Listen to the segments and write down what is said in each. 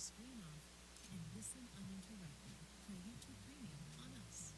screen off and listen uninterrupted for YouTube Premium on us.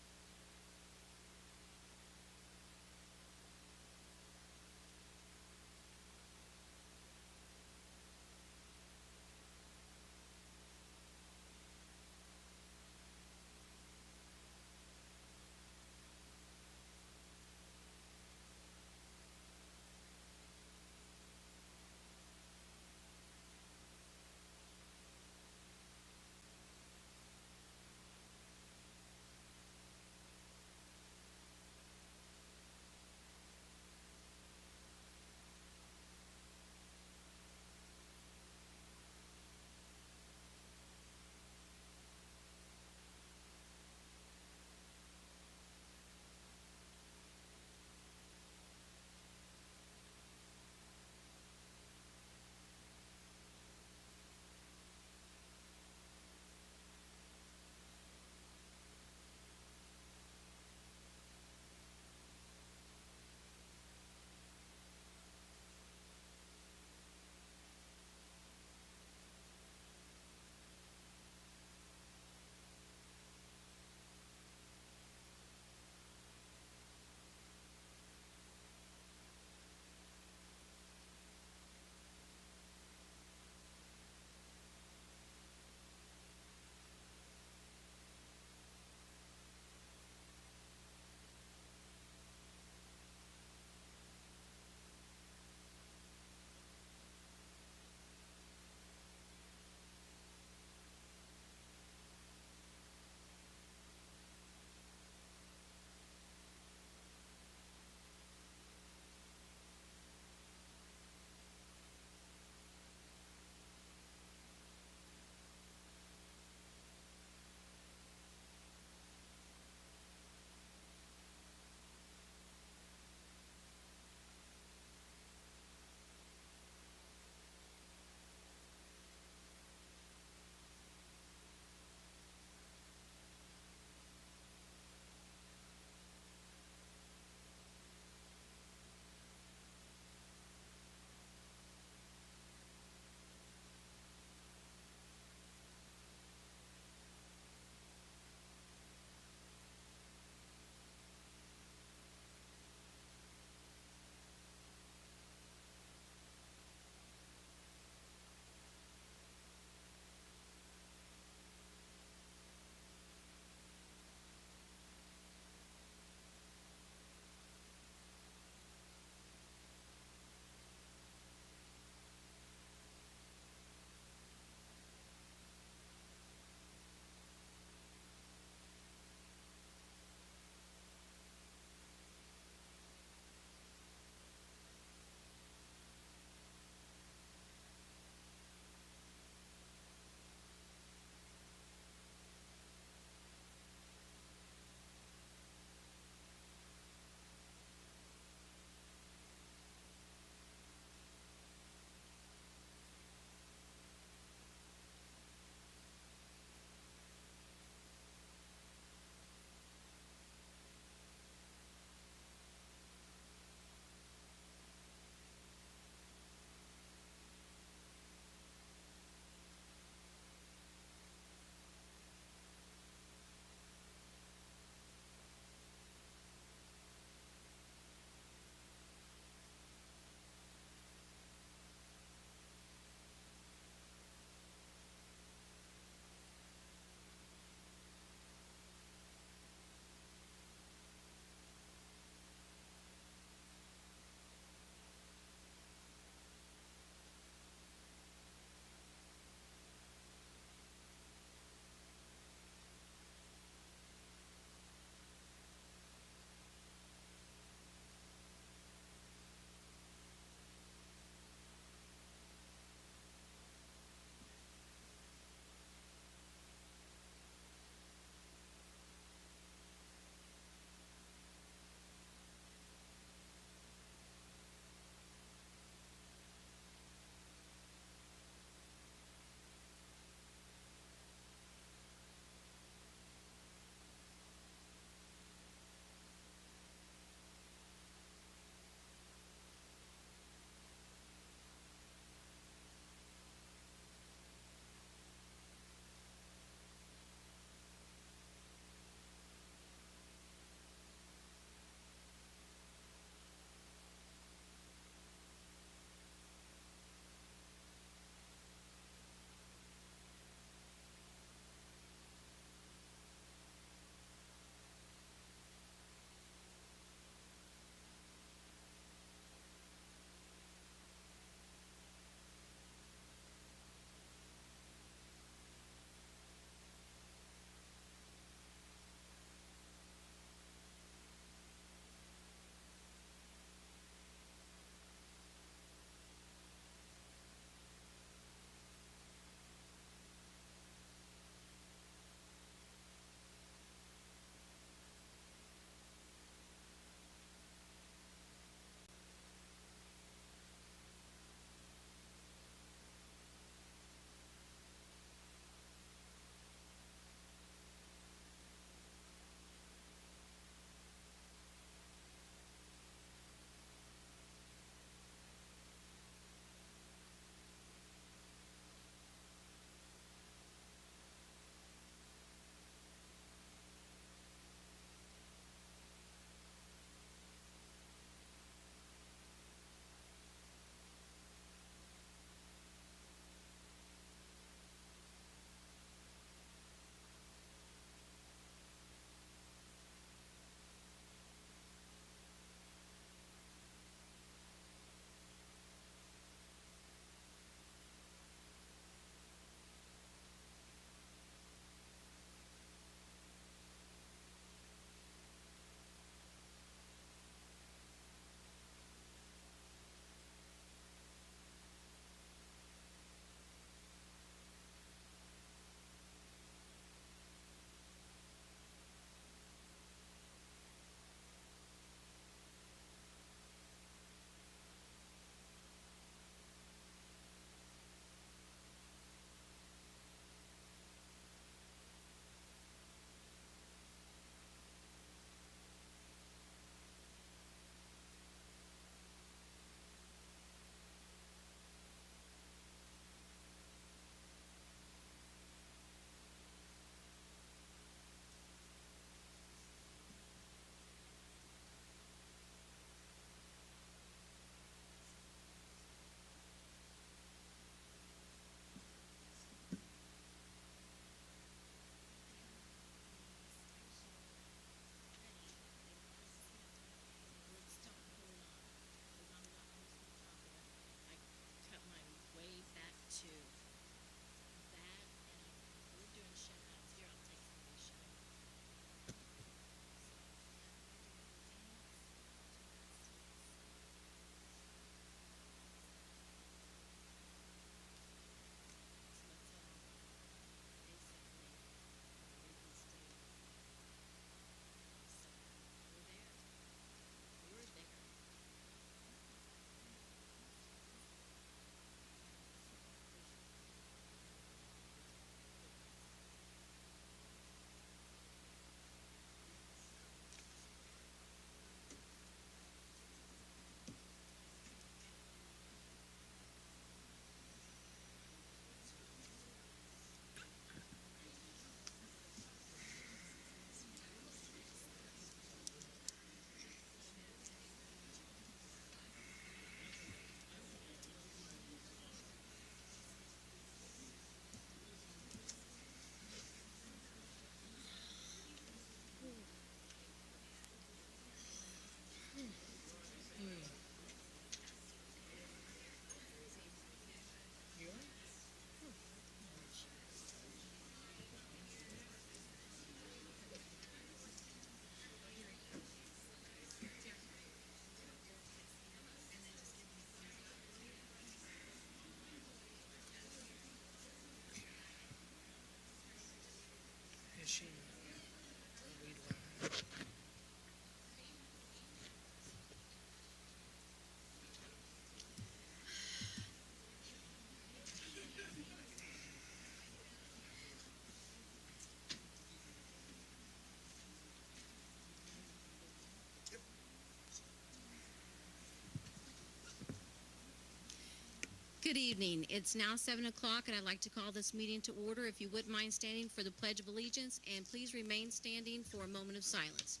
Good evening. It's now 7 o'clock, and I'd like to call this meeting to order. If you wouldn't mind standing for the Pledge of Allegiance, and please remain standing for a moment of silence.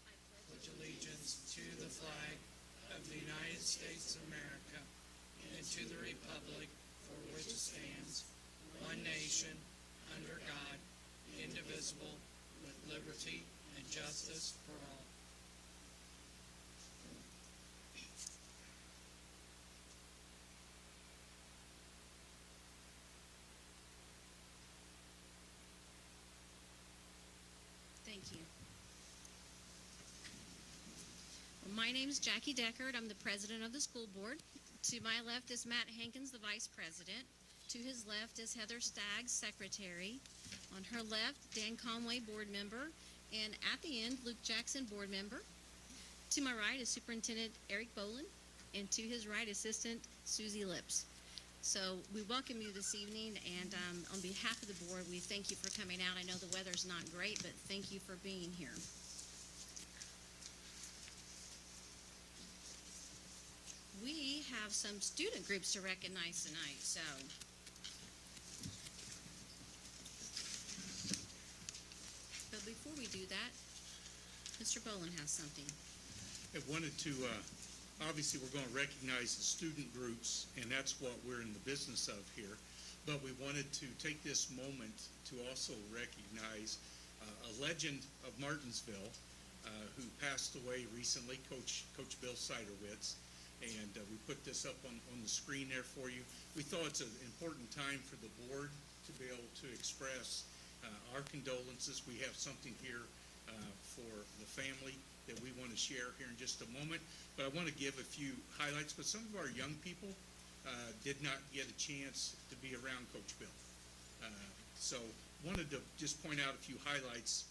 I Pledge allegiance to the flag of the United States of America and to the republic for which it stands, one nation, under God, indivisible, with liberty and justice for all. Thank you. Well, my name is Jackie Deckard. I'm the president of the school board. To my left is Matt Hankins, the vice president. To his left is Heather Staggs, secretary. On her left, Dan Conway, board member. And at the end, Luke Jackson, board member. To my right is Superintendent Eric Boland. And to his right, Assistant Susie Lips. So we welcome you this evening, and on behalf of the board, we thank you for coming out. I know the weather's not great, but thank you for being here. We have some student groups to recognize tonight, so but before we do that, Mr. Boland has something. I wanted to obviously, we're going to recognize the student groups, and that's what we're in the business of here. But we wanted to take this moment to also recognize a legend of Martinsville who passed away recently, Coach Bill Siderwitz. And we put this up on the screen there for you. We thought it's an important time for the board to be able to express our condolences. We have something here for the family that we want to share here in just a moment. But I want to give a few highlights, because some of our young people did not get a chance to be around Coach Bill. So wanted to just point out a few highlights.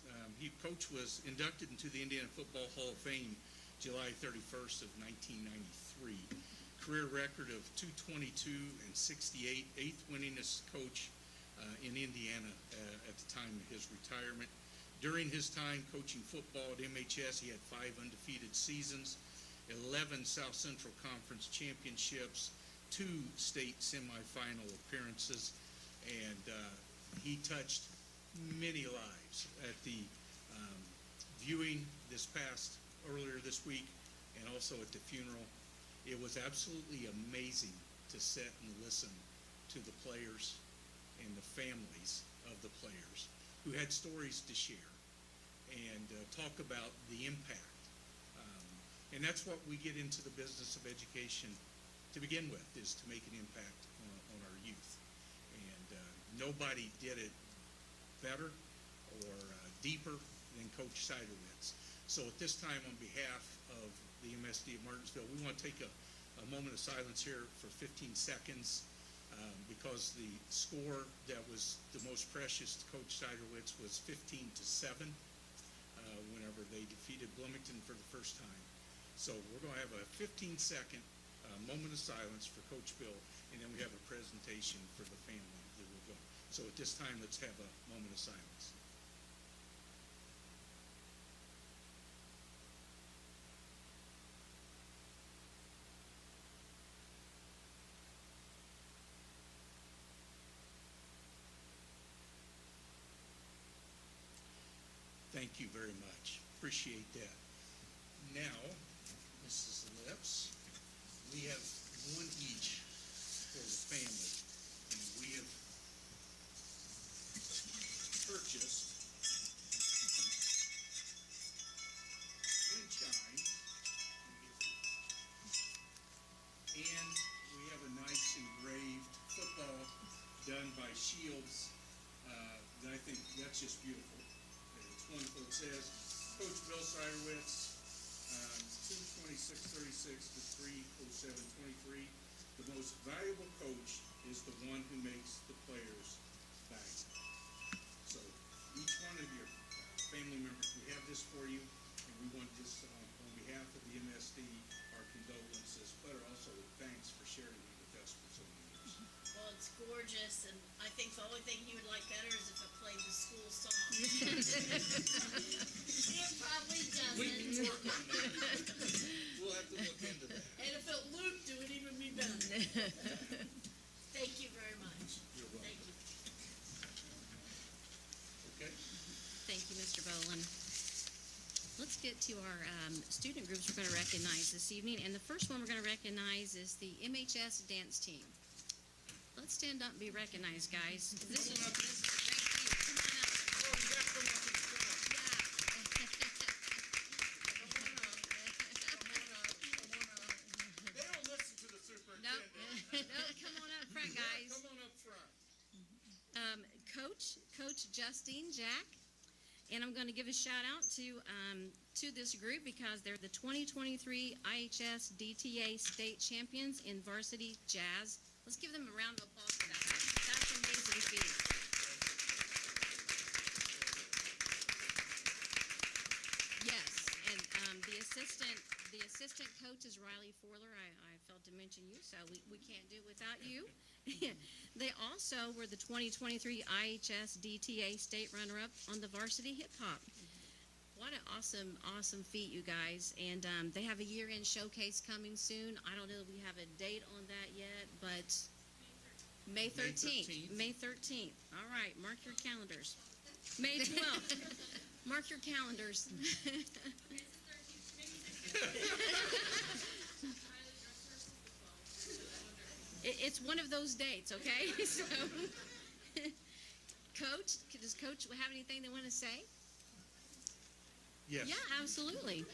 Coach was inducted into the Indiana Football Hall of Fame July 31st of 1993. Career record of 222 and 68, eighth winningest coach in Indiana at the time of his retirement. During his time coaching football at MHS, he had 5 undefeated seasons, 11 South Central Conference championships, 2 state semifinal appearances, and he touched many lives. At the viewing earlier this week, and also at the funeral, it was absolutely amazing to sit and listen to the players and the families of the players who had stories to share and talk about the impact. And that's what we get into the business of education to begin with, is to make an impact on our youth. And nobody did it better or deeper than Coach Siderwitz. So at this time, on behalf of the MSD of Martinsville, we want to take a moment of silence here for 15 seconds. Because the score that was the most precious to Coach Siderwitz was 15-7 whenever they defeated Bloomington for the first time. So we're going to have a 15-second moment of silence for Coach Bill, and then we have a presentation for the family that will go. So at this time, let's have a moment of silence. Thank you very much. Appreciate that. Now, Mrs. Lips, we have one each for the family. And we have purchased wind chimes. And we have a nice engraved football done by Shields. That I think that's just beautiful. It's wonderful. It says, Coach Bill Siderwitz, 226-36 to 307-23. The most valuable coach is the one who makes the players valuable. So each one of your family members, we have this for you, and we want this on behalf of the MSD, our condolences, but also thanks for sharing it with us for so many years. Well, it's gorgeous, and I think the only thing he would like better is if it played the school song. It probably doesn't. We can work on that. We'll have to look into that. let's get to our student groups we're going to recognize this evening. And the first one we're going to recognize is the MHS dance team. Let's stand up and be recognized, guys. This is a great team. Come on up. They don't listen to the superintendent. Nope, come on up front, guys. Come on up front. Coach Justine Jack. And I'm going to give a shout out to this group because they're the 2023 IHS DTA state champions in varsity jazz. Let's give them a round of applause for that. That's an amazing feat. Yes, and the assistant coach is Riley Forler. I failed to mention you, so we can't do it without you. They also were the 2023 IHS DTA state runner-up on the varsity hip hop. What an awesome feat, you guys. And they have a year-end showcase coming soon. I don't know if we have a date on that yet, but May 13th. May 13th. All right, mark your calendars. May 12th. Mark your calendars. It's one of those dates, okay? So, Coach, does Coach have anything they want to say? Yes. Yeah, absolutely.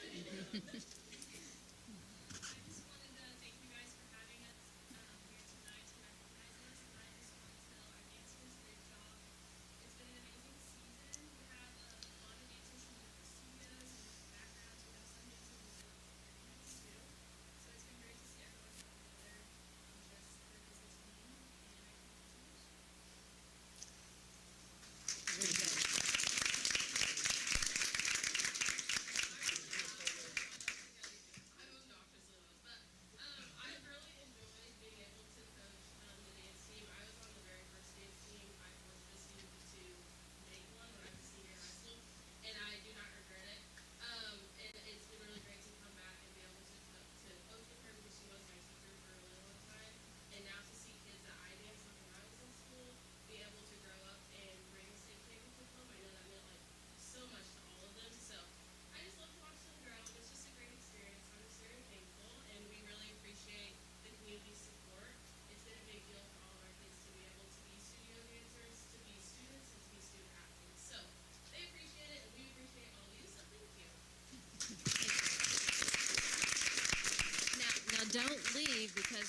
Don't leave because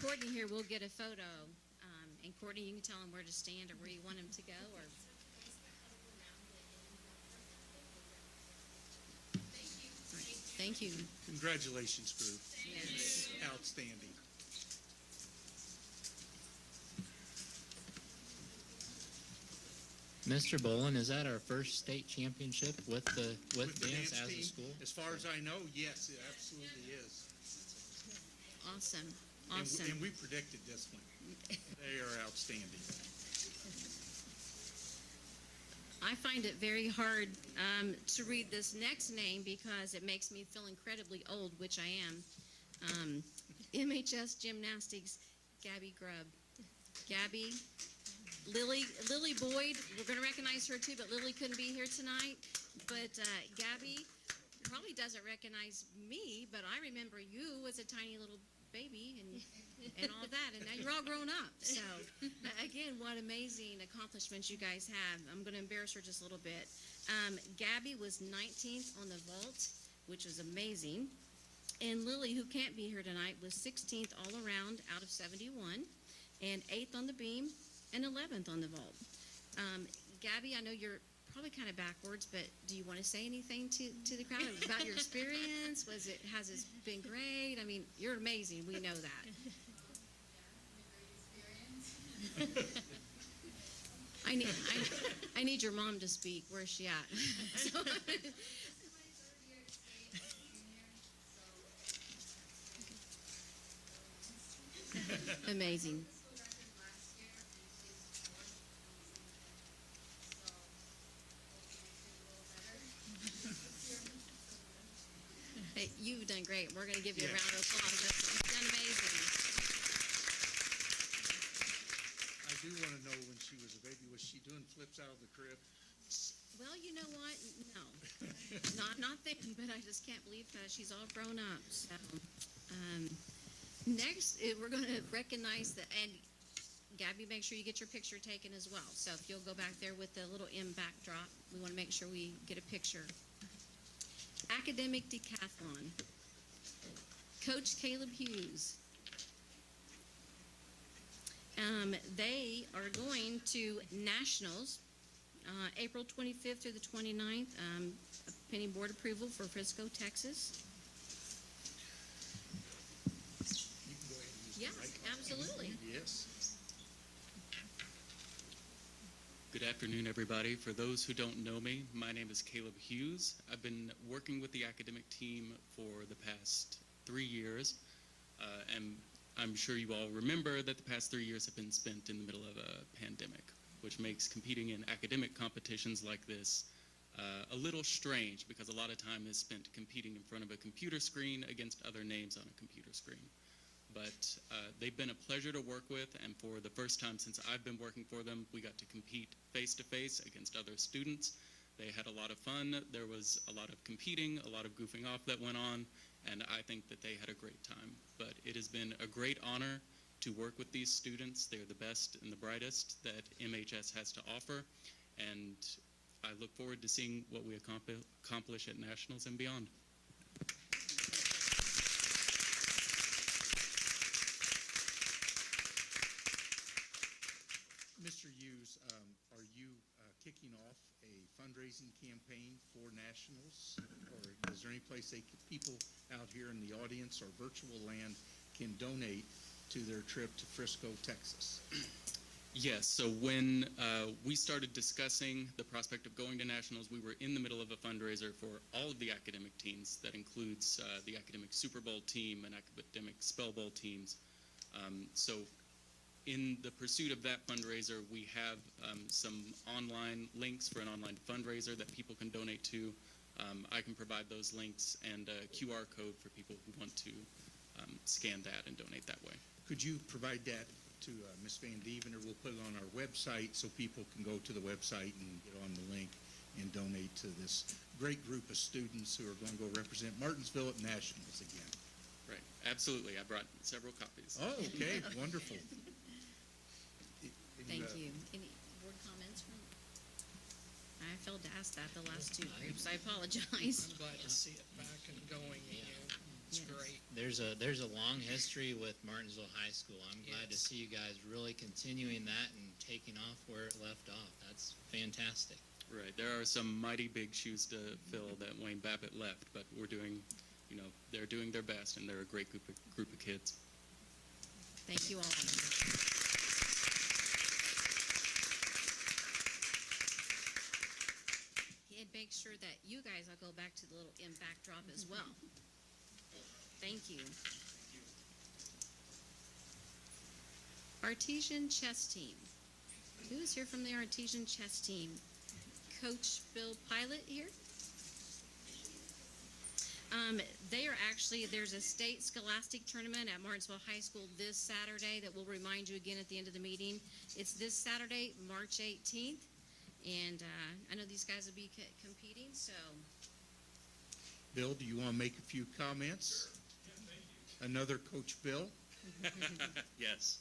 Courtney here will get a photo. And Courtney, you can tell them where to stand or where you want them to go. Or Thank you. Congratulations, group. Yes. Outstanding. Mr. Bolin, is that our first state championship with With dance as team, a school? as far as I know, yes, it absolutely is. Awesome. And we predicted this one. They are outstanding. I find it very hard to read this next name because it makes me feel incredibly old, which I am. MHS Gymnastics, Gabby Grubb. Gabby, Lily Boyd, we're going to recognize her too, but Lily couldn't be here tonight. But Gabby probably doesn't recognize me, but I remember you as a tiny little baby and all that, and now you're all grown up. So again, what amazing accomplishments you guys have. I'm going to embarrass her just a little bit. Gabby was 19th on the vault, which was amazing, and Lily, who can't be here tonight, was 16th all around out of 71, and 8th on the beam and 11th on the vault. Gabby, I know you're probably kind of backwards, but do you want to say anything to the crowd about your experience? Has it been great? I mean, you're amazing. We know that. I need your mom to speak. Where's she at? So, amazing. Hey, you've done great. We're going to give you a round of applause. You've done amazing. I do want to know, when she was a baby, was she doing flips out of the crib? Well, you know what? No, not not then, but I just can't believe she's all grown up. So, next, we're going to recognize and Gabby, make sure you get your picture taken as well. So if you'll go back there with the little M backdrop, we want to make sure we get a picture. Academic Decathlon. Coach Caleb Hughes. They are going to Nationals, April 25th through the 29th, pending board approval for Frisco, Texas. You can go ahead and use the Yes, microphone. absolutely. Yes. Good afternoon, everybody. For those who don't know me, my name is Caleb Hughes. I've been working with the academic team for the past 3 years, and I'm sure you all remember that the past 3 years have been spent in the middle of a pandemic, which makes competing in academic competitions like this a little strange because a lot of time is spent competing in front of a computer screen against other names on a computer screen. But they've been a pleasure to work with, and for the first time since I've been working for them, we got to compete face-to-face against other students. They had a lot of fun. There was a lot of competing, a lot of goofing off that went on, and I think that they had a great time. But it has been a great honor to work with these students. They're the best and the brightest that MHS has to offer, and I look forward to seeing what we accomplish at Nationals and beyond. Mr. Hughes, are you kicking off a fundraising campaign for Nationals? Or is there any place people out here in the audience or virtual land can donate to their trip to Frisco, Texas? Yes, so when we started discussing the prospect of going to Nationals, we were in the middle of a fundraiser for all of the academic teams. That includes the academic Super Bowl team and academic Spell Bowl teams. So in the pursuit of that fundraiser, we have some online links for an online fundraiser that people can donate to. I can provide those links and a QR code for people who want to scan that and donate that way. Could you provide that to Ms. Van Dieven, or we'll put it on our website so people can go to the website and get on the link and donate to this great group of students who are going to go represent Martinsville at Nationals again. Right, absolutely. I brought several copies. Oh, okay, wonderful. Thank you. Any board comments from? I failed to ask that the last two groups. I apologize. I'm glad to see it back and going again. It's Yes. great. There's a long history with Martinsville High School. I'm glad to Yes. see you guys really continuing that and taking off where it left off. That's fantastic. Right, there are some mighty big shoes to fill that Wayne Babbitt left, but we're doing, they're doing their best, and they're a great group of kids. Thank you all. And make sure that you guys, I'll go back to the little M backdrop as well. Thank you. Artesian chess team. Who is here from the Artesian chess team? Coach Bill Pilot here? They are actually, there's a state scholastic tournament at Martinsville High School this Saturday that we'll remind you again at the end of the meeting. It's this Saturday, March 18th, and I know these guys will be competing, so. Bill, do you want to make a few comments? Another Coach Bill? Yes.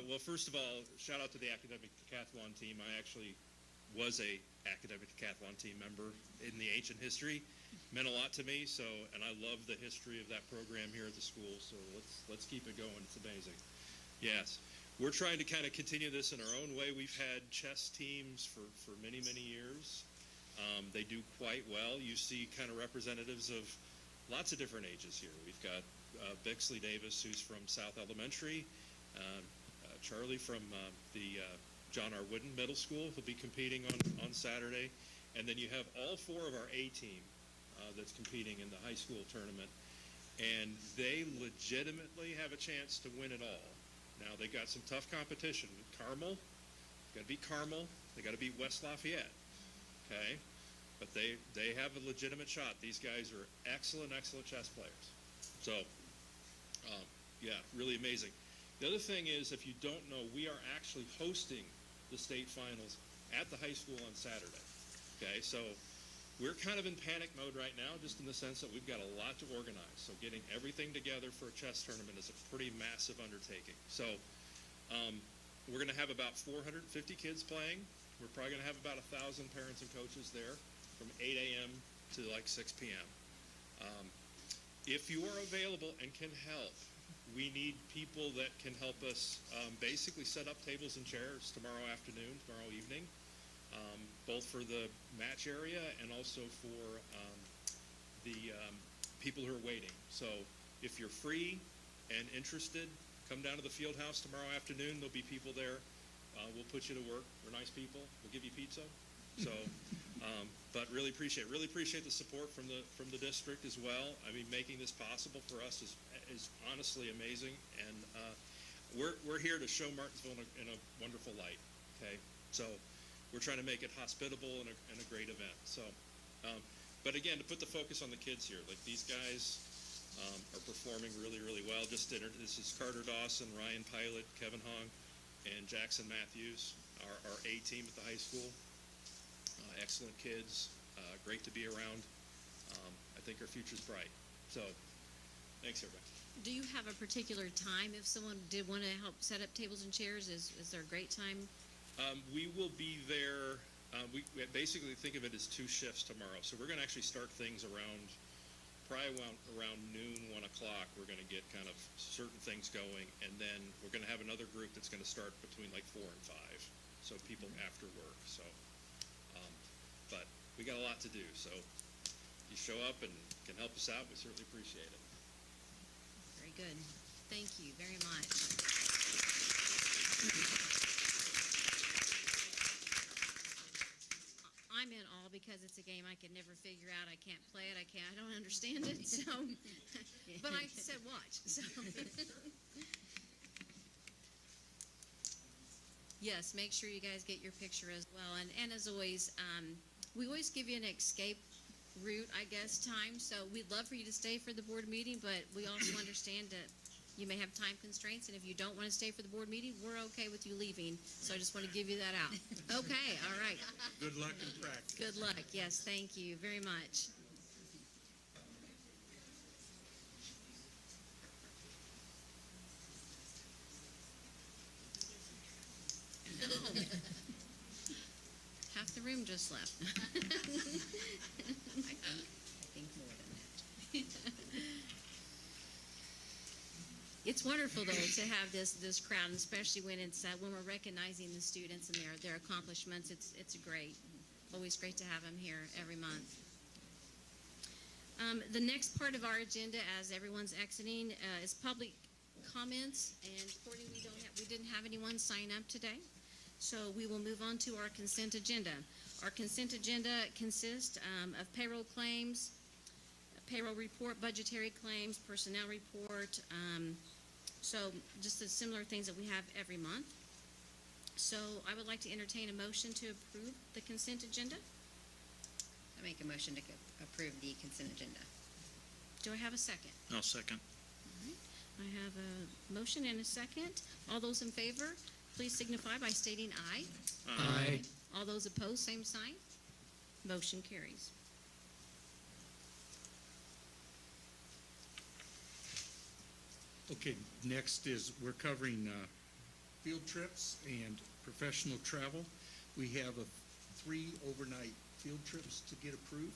Well, first of all, shout out to the academic decathlon team. I actually was a academic decathlon team member in the ancient history. Meant a lot to me. So, and I love the history of that program here at the school. So let's keep it going. It's amazing. Yes, we're trying to kind of continue this in our own way. We've had chess teams for many years. They do quite well. You see kind of representatives of lots of different ages here. We've got Bixley Davis, who's from South Elementary, Charlie from the John R. Wooden Middle School, who'll be competing on Saturday, and then you have all four of our A team that's competing in the high school tournament, and they legitimately have a chance to win it all. Now, they got some tough competition. Carmel, got to beat Carmel. They got to beat West Lafayette, okay? But they have a legitimate shot. These guys are excellent chess players. So, yeah, really amazing. The other thing is, if you don't know, we are actually hosting the state finals at the high school on Saturday. Okay, so we're kind of in panic mode right now, just in the sense that we've got a lot to organize. So getting everything together for a chess tournament is a pretty massive undertaking. So we're going to have about 450 kids playing. We're probably going to have about 1,000 parents and coaches there from 8 a.m. to like 6 p.m. If you are available and can help, we need people that can help us basically set up tables and chairs tomorrow afternoon, tomorrow evening, both for the match area and also for the people who are waiting. So if you're free and interested, come down to the field house tomorrow afternoon. There'll be people there. We'll put you to work. We're nice people. We'll give you pizza. So, but really appreciate the support from the district as well. I mean, making this possible for us is honestly amazing, and we're here to show Martinsville in a wonderful light. Okay, so we're trying to make it hospitable and a great event. So, but again, to put the focus on the kids here, like these guys are performing really, really well. This is Carter Dawson, Ryan Pilot, Kevin Hong, and Jackson Matthews, our A team at the high school. Excellent kids, great to be around. I think our future's bright. So, thanks everybody. Do you have a particular time if someone did want to help set up tables and chairs? Is there a great time? We will be there. We basically think of it as 2 shifts tomorrow. So we're going to actually start things probably around noon, 1 o'clock. We're going to get kind of certain things going, and then we're going to have another group that's going to start between like 4 and 5. So people after work. So, but we got a lot to do. So if you show up and can help us out, we certainly appreciate it. Very good. Thank you very much. I'm in awe because it's a game I could never figure out. I can't play it. I don't understand it. So, but I said watch. So. Yes, make sure you guys get your picture as well. And as always, we always give you an escape route, I guess, time. So we'd love for you to stay for the board meeting, but we also understand that you may have time constraints, and if you don't want to stay for the board meeting, we're okay with you leaving. So I just want to give you that out. Okay, all right. Good luck in practice. Good luck. Yes, thank you very much. Half the room just left. I think more than that. It's wonderful, though, to have this crowd, and especially when it's when we're recognizing the students and their accomplishments. It's great. Always great to have them here every month. The next part of our agenda, as everyone's exiting, is public comments. And Courtney, we didn't have anyone sign up today, so we will move on to our consent agenda. Our consent agenda consists of payroll claims, payroll report, budgetary claims, personnel report. So just the similar things that we have every month. So I would like to entertain a motion to approve the consent agenda. I make a motion to approve the consent agenda. Do I have a second? I'll second. All right. I have a motion and a second. All those in favor, please signify by stating aye. Aye. All those opposed, same sign. Motion carries. Okay, next is we're covering field trips and professional travel. We have 3 overnight field trips to get approved.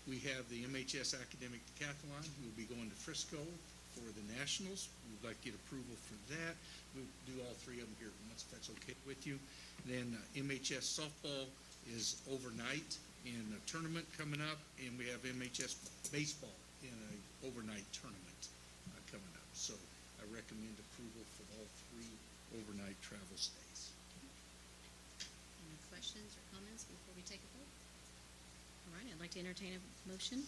We have the MHS Academic Decathlon. We'll be going to Frisco for the Nationals. We'd like to get approval for that. We'll do all 3 of them here once, if that's okay with you. Then MHS Softball is overnight in a tournament coming up, and we have MHS Baseball in an overnight tournament coming up. So I recommend approval for all 3 overnight travel stays. Any questions or comments before we take a vote? All right, I'd like to entertain a motion.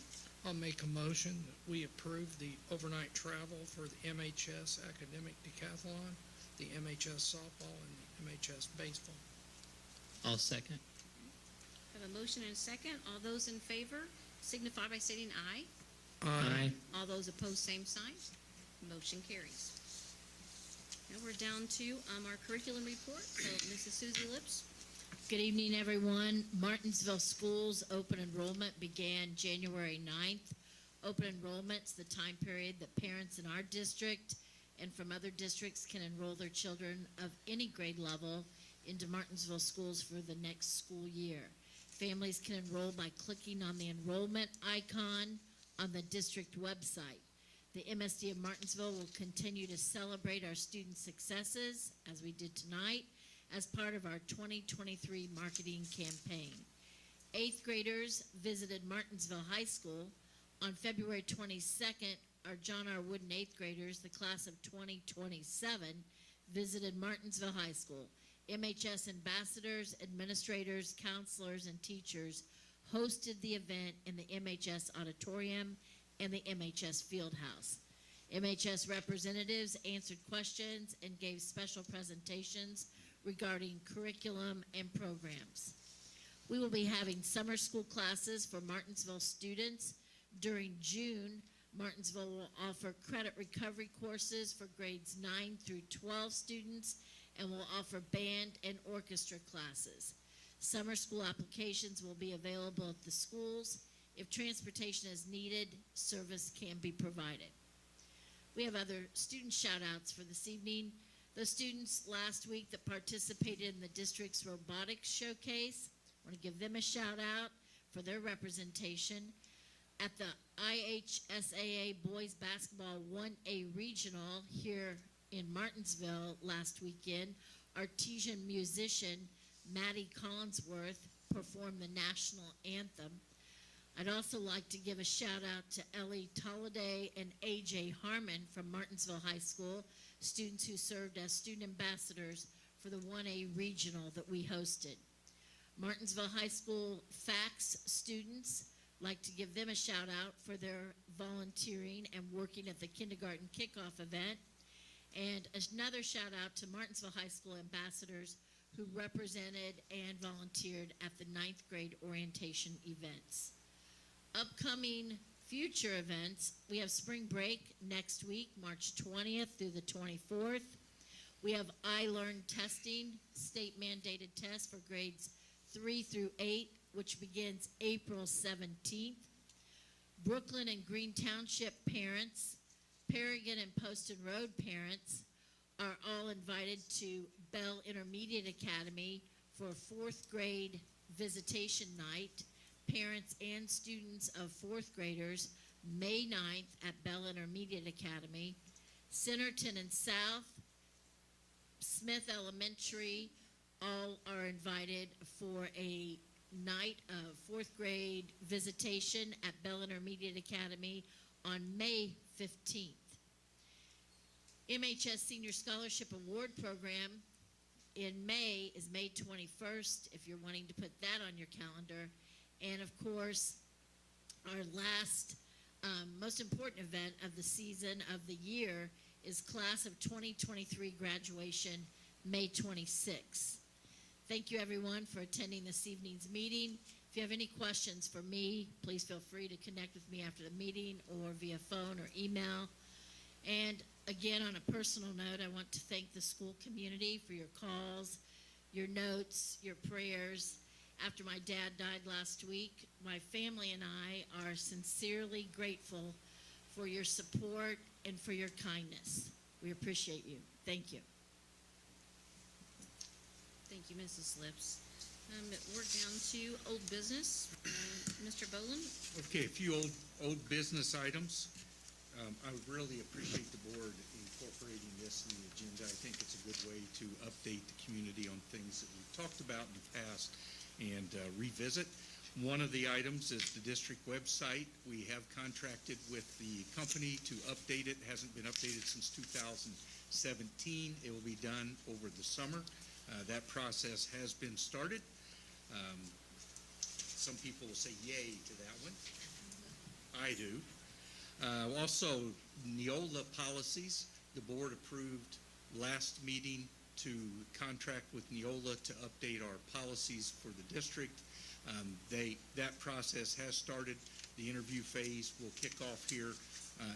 I'll make a motion that we approve the overnight travel for the MHS Academic Decathlon, the MHS Softball, and the MHS Baseball. I'll second. I have a motion and a second. All those in favor signify by stating aye. Aye. All those opposed, same sign. Motion carries. Now we're down to our curriculum report. So Mrs. Susie Lips, Good evening, everyone. Martinsville Schools open enrollment began January 9th. Open enrollment's the time period that parents in our district and from other districts can enroll their children of any grade level into Martinsville Schools for the next school year. Families can enroll by clicking on the enrollment icon on the district website. The MSD of Martinsville will continue to celebrate our student successes, as we did tonight, as part of our 2023 marketing campaign. 8th graders visited Martinsville High School. On February 22nd, our John R. Wooden 8th graders, the class of 2027, visited Martinsville High School. MHS ambassadors, administrators, counselors, and teachers hosted the event in the MHS auditorium and the MHS field house. MHS representatives answered questions and gave special presentations regarding curriculum and programs. We will be having summer school classes for Martinsville students. During June, Martinsville will offer credit recovery courses for grades 9 through 12 students and will offer band and orchestra classes. Summer school applications will be available at the schools. If transportation is needed, service can be provided. We have other student shout-outs for this evening. Those students last week that participated in the district's robotics showcase, I want to give them a shout-out for their representation. At the IHSAA Boys Basketball 1A Regional here in Martinsville last weekend, artesian musician Maddie Collinsworth performed the national anthem. I'd also like to give a shout out to Ellie Tolliday and AJ Harmon from Martinsville High School, students who served as student ambassadors for the 1A regional that we hosted. Martinsville High School FACS students, like to give them a shout out for their volunteering and working at the kindergarten kickoff event. And another shout out to Martinsville High School ambassadors who represented and volunteered at the 9th grade orientation events. Upcoming future events, we have spring break next week, March 20th through the 24th. We have iLearn testing, state mandated test for grades 3 through 8, which begins April 17th. Brooklyn and Green Township parents, Paragon and Poston Road parents are all invited to Bell Intermediate Academy for 4th grade visitation night. Parents and students of 4th graders, May 9th at Bell Intermediate Academy. Centerton and South, Smith Elementary, all are invited for a night of 4th grade visitation at Bell Intermediate Academy on May 15th. MHS Senior Scholarship Award Program in May is May 21st, if you're wanting to put that on your calendar. And of course, our last, most important event of the season of the year is Class of 2023 graduation, May 26th. Thank you everyone for attending this evening's meeting. If you have any questions for me, please feel free to connect with me after the meeting or via phone or email. And again, on a personal note, I want to thank the school community for your calls, your notes, your prayers. After my dad died last week, my family and I are sincerely grateful for your support and for your kindness. We appreciate you. Thank you. Thank you, Mrs. Lips. We're down to old business. Mr. Boland? Okay, a few old business items. I would really appreciate the board incorporating this in the agenda. I think it's a good way to update the community on things that we've talked about in the past and revisit. One of the items is the district website. We have contracted with the company to update it. It hasn't been updated since 2017. It will be done over the summer. That process has been started. Some people will say yay to that one. I do. Also, Neola policies. The board approved last meeting to contract with Neola to update our policies for the district. That process has started. The interview phase will kick off here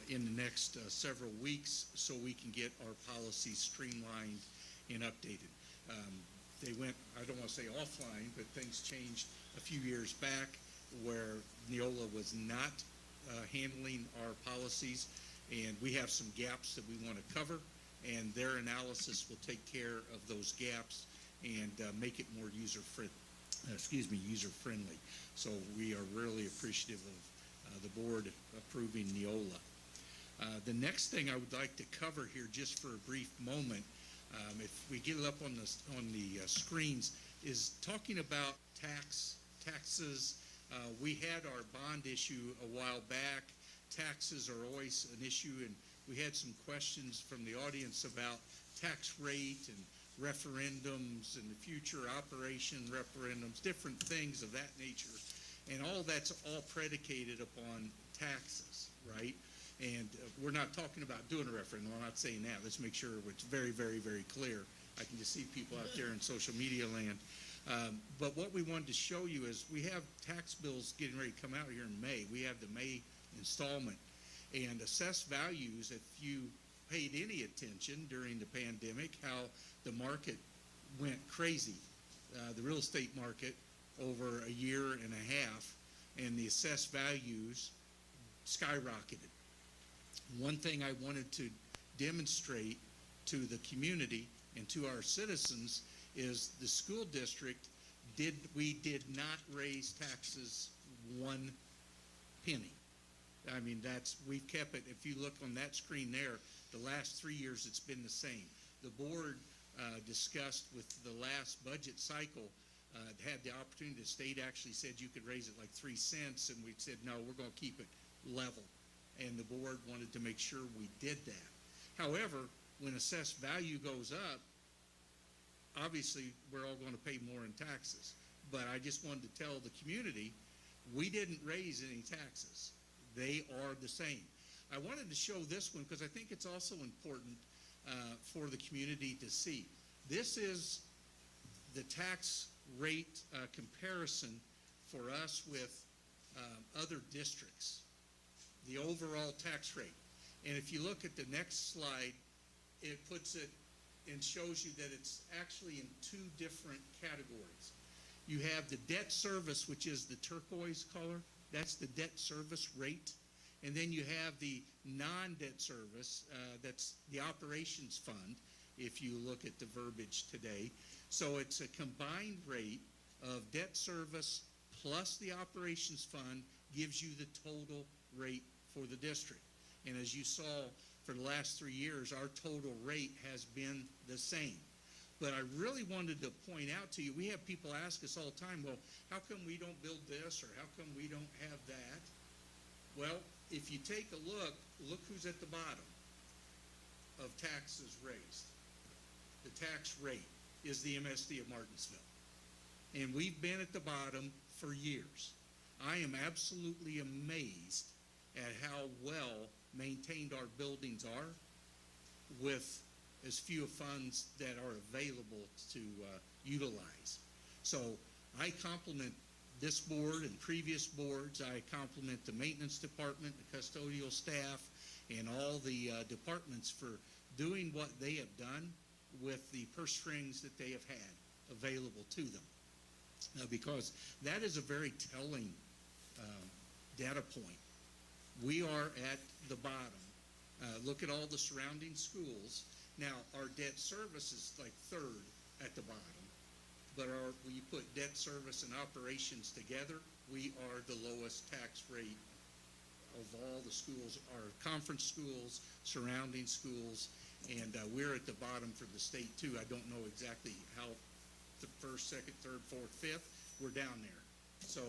in the next several weeks so we can get our policies streamlined and updated. they went, I don't want to say offline, but things changed a few years back where Neola was not handling our policies, and we have some gaps that we want to cover, and their analysis will take care of those gaps and make it more user-friendly. So we are really appreciative of the board approving Neola. The next thing I would like to cover here, just for a brief moment, if we get it up on the screens, is talking about taxes. We had our bond issue a while back. Taxes are always an issue, and we had some questions from the audience about tax rate and referendums and the future operation referendums, different things of that nature. And all that's all predicated upon taxes, right? And we're not talking about doing a referendum. I'm not saying that. Let's make sure it's very, very, very clear. I can just see people out there in social media land. But what we wanted to show you is we have tax bills getting ready to come out here in May. We have the May installment. And assessed values, if you paid any attention during the pandemic, how the market went crazy, the real estate market over a year and a half, and the assessed values skyrocketed. One thing I wanted to demonstrate to the community and to our citizens is the school district we did not raise taxes one penny. I mean, we've kept it. If you look on that screen there, the last 3 years it's been the same. The board discussed with the last budget cycle, had the opportunity, the state actually said you could raise it like 3 cents, and we said, no, we're going to keep it level. And the board wanted to make sure we did that. However, when assessed value goes up, obviously we're all going to pay more in taxes. But I just wanted to tell the community, we didn't raise any taxes. They are the same. I wanted to show this one because I think it's also important for the community to see. This is the tax rate comparison for us with other districts, the overall tax rate. And if you look at the next slide, it puts it and shows you that it's actually in two different categories. You have the debt service, which is the turquoise color. That's the debt service rate. And then you have the non-debt service, that's the operations fund, if you look at the verbiage today. So it's a combined rate of debt service plus the operations fund gives you the total rate for the district. And as you saw for the last 3 years, our total rate has been the same. But I really wanted to point out to you, we have people ask us all the time, well, how come we don't build this, or how come we don't have that? Well, if you take a look who's at the bottom of taxes raised. The tax rate is the MSD of Martinsville. And we've been at the bottom for years. I am absolutely amazed at how well maintained our buildings are with as few funds that are available to utilize. So I compliment this board and previous boards. I compliment the maintenance department, the custodial staff, and all the departments for doing what they have done with the purse strings that they have had available to them. Because that is a very telling data point. We are at the bottom. Look at all the surrounding schools. Now, our debt service is like third at the bottom, but when you put debt service and operations together, we are the lowest tax rate of all the schools, our conference schools, surrounding schools, and we're at the bottom for the state too. I don't know exactly how the first, second, third, fourth, fifth, we're down there. So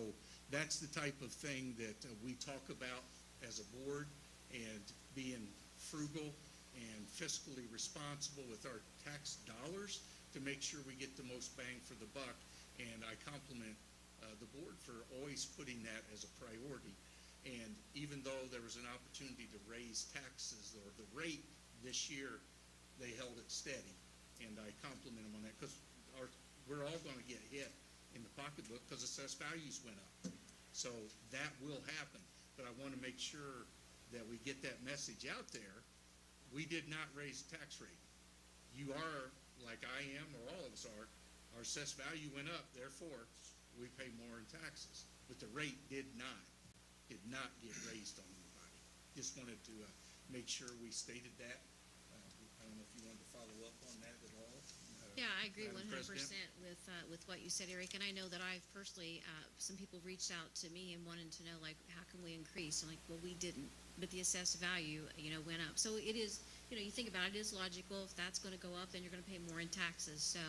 that's the type of thing that we talk about as a board, and being frugal and fiscally responsible with our tax dollars to make sure we get the most bang for the buck. And I compliment the board for always putting that as a priority. And even though there was an opportunity to raise taxes, or the rate this year, they held it steady. And I compliment them on that, because we're all going to get hit in the pocketbook because assessed values went up. So that will happen. But I want to make sure that we get that message out there. We did not raise the tax rate. You are, like I am, or all of us are Our assessed value went up, therefore, we pay more in taxes. But the rate did not get raised on anybody. Just wanted to make sure we stated that. I don't know if you wanted to follow up on that at all. Yeah, I agree Madam 100% President? with what you said, Eric. And I know that I've personally, some people reached out to me and wanted to know, like, how can we increase? I'm like, well, we didn't. But the assessed value, went up. So it is, you think about it, it is logical. If that's going to go up, then you're going to pay more in taxes. So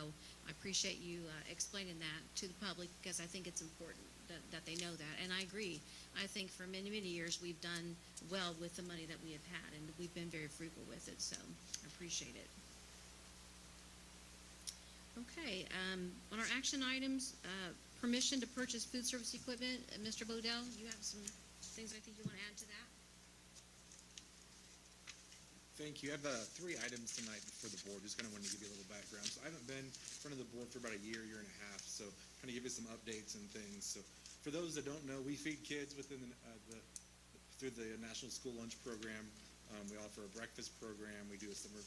I appreciate you explaining that to the public, because I think it's important that they know that. And I agree. I think for many, many years we've done well with the money that we have had, and we've been very frugal with it. So I appreciate it. Okay, on our action items, permission to purchase food service equipment. Mr. Bodell, you have some things I think you want to add to that? Thank you. I have 3 items tonight before the board. Just kind of wanted to give you a little background. So I haven't been in front of the board for about a year and a half. So kind of give you some updates and things. So for those that don't know, we feed kids within through the National School Lunch Program. We offer a breakfast program. We do a summer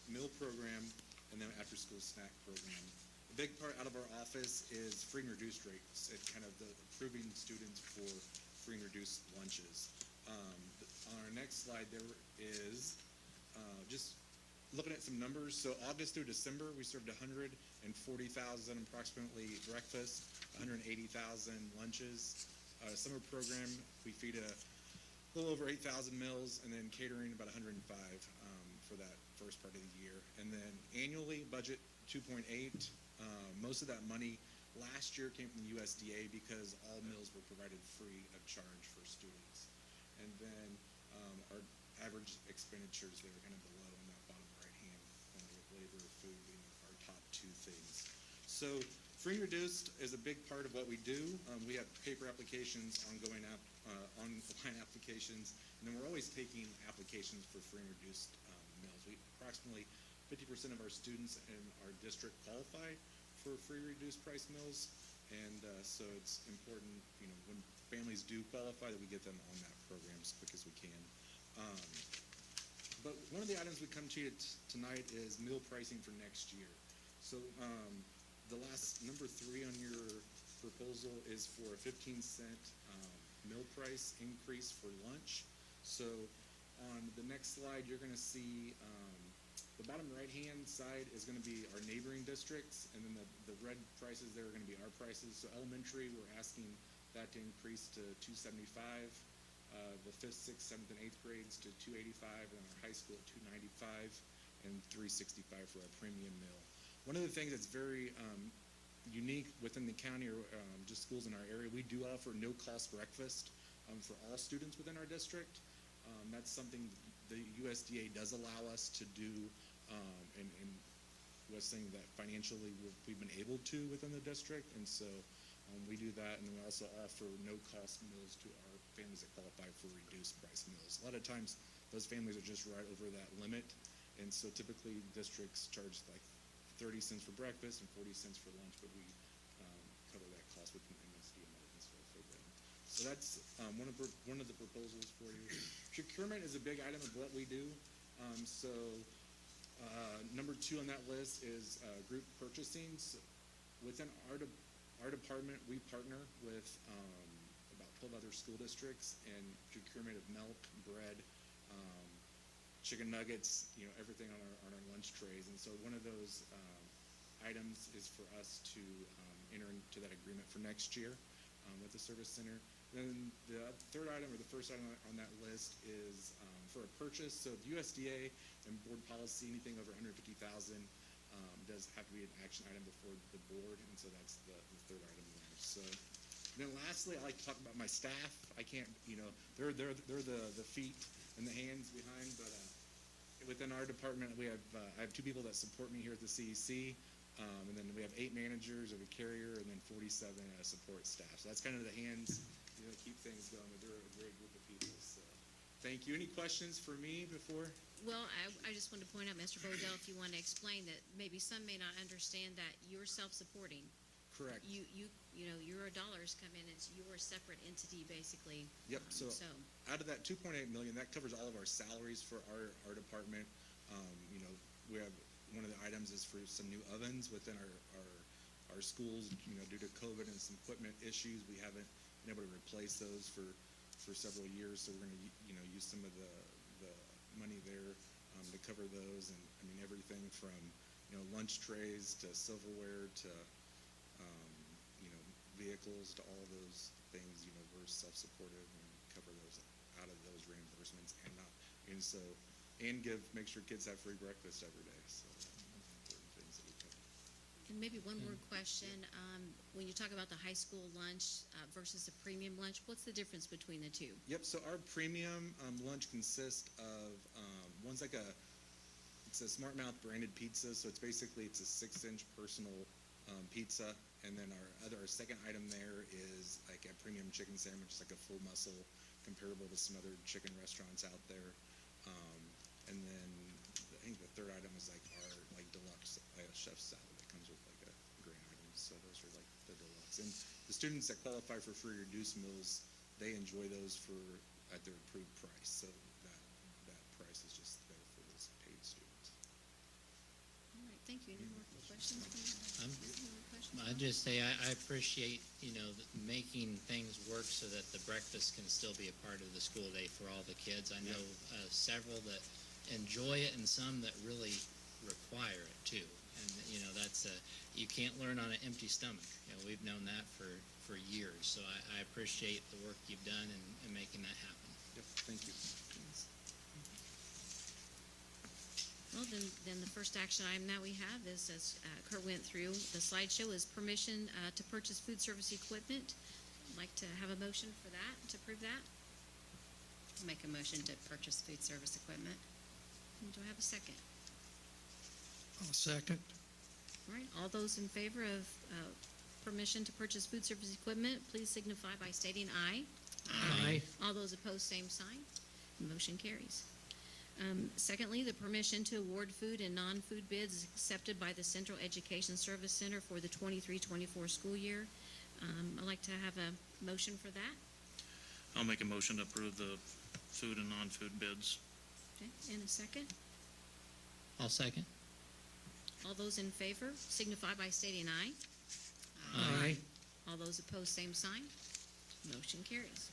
meal program, and then after-school snack program. A big part out of our office is free and reduced rates. It's kind of the approving students for free and reduced lunches. On our next slide, there is just looking at some numbers. So August through December, we served 140,000 approximately breakfast, 180,000 lunches. Summer program, we feed a little over 8,000 meals, and then catering about 105 for that first part of the year. And then annually, budget 2.8. Most of that money last year came from the USDA because all meals were provided free of charge for students. And then our average expenditures there kind of below in that bottom right hand with labor, food being our top 2 things. So free and reduced is a big part of what we do. We have paper applications, online applications, and then we're always taking applications for free and reduced meals. Approximately 50% of our students in our district qualify for free reduced price meals, and so it's important, when families do qualify, that we get them on that program as quick as we can. But one of the items we come to you tonight is meal pricing for next year. So the last number 3 on your proposal is for a 15-cent meal price increase for lunch. So on the next slide, you're going to see the bottom right-hand side is going to be our neighboring districts, and then the red prices there are going to be our prices. So elementary, we're asking that to increase to $2.75. The 5th, 6th, 7th, and 8th grades to $2.85, and our high school at $2.95, and $3.65 for our premium meal. One of the things that's very unique within the county, or just schools in our area, we do offer no-cost breakfast for all students within our district. That's something the USDA does allow us to do, and was saying that financially we've been able to within the district, and so we do that, and we also offer no-cost meals to our families that qualify for reduced price meals. A lot of times, those families are just right over that limit, and so typically districts charge like 30 cents for breakfast and 40 cents for lunch, but we cover that cost with MSD of Martinsville for them. So that's one of the proposals for you. Procurement is a big item of what we do. Number 2 on that list is group purchasing. So within our department, we partner with about 12 other school districts in procurement of milk, bread, chicken nuggets, everything on our lunch trays. And so one of those items is for us to enter into that agreement for next year with the service center. Then the third item, or the first item on that list, is for a purchase. So the USDA and board policy, anything over $150,000 does have to be an action item before the board, and so that's the third item there. So then lastly, I like to talk about my staff. I can't, they're the feet and the hands behind, but within our department, I have 2 people that support me here at the CEC, and then we have 8 managers of a carrier, and then 47 support staff. So that's kind of the hands, that keep things going. But they're a great group of people. So thank you. Any questions for me before? Well, I just wanted to point out, Mr. Bodell, if you want to explain that maybe some may not understand that you're self-supporting. Correct. Your dollars come in, it's your separate entity, basically. Yep. So out of that 2.8 million, that covers all of our salaries for our department. We have one of the items is for some new ovens within our our schools, due to COVID and some equipment issues, we haven't been able to replace those for several years. So we're going to use some of the money there to cover those. And I mean, everything from lunch trays to silverware to vehicles to all those things. We're self-supportive and cover those out of those reimbursements, and make sure kids have free breakfast every day. So important things that we cover. And maybe one more question. When you talk about the high school lunch versus a premium lunch, what's the difference between the two? Yep. So our premium lunch consists of one's like it's a Smart Mouth branded pizza. So it's a 6-inch personal pizza, and then our second item there is like a premium chicken sandwich, it's like a full muscle, comparable to some other chicken restaurants out there. And then I think the third item is like our deluxe chef's salad that comes with like a grain item. So those are like the deluxe. And the students that qualify for free or reduced meals, they enjoy those at their approved price. So that price is just there for those paid students. All right, thank you. Any more questions? Any more questions? I'd just say I appreciate, making things work so that the breakfast can still be a part of the school day for all the kids. I know several that enjoy it and some that really require it too. And, that's you can't learn on an empty stomach. We've known that for years. So I appreciate the work you've done in making that happen. Yep, thank you. Well, then the first action item that we have is, as Kurt went through, the slideshow is permission to purchase food service equipment. I'd like to have a motion for that, to approve that. I'll make a motion to purchase food service equipment. And do I have a second? I'll second. All right, all those in favor of permission to purchase food service equipment, please signify by stating aye. Aye. All those opposed, same sign. Motion carries. Secondly, the permission to award food and non-food bids is accepted by the Central Education Service Center for the 23-24 school year. I'd like to have a motion for that. I'll make a motion to approve the food and non-food bids. Okay, and a second. I'll second. All those in favor signify by stating aye. Aye. All those opposed, same sign. Motion carries.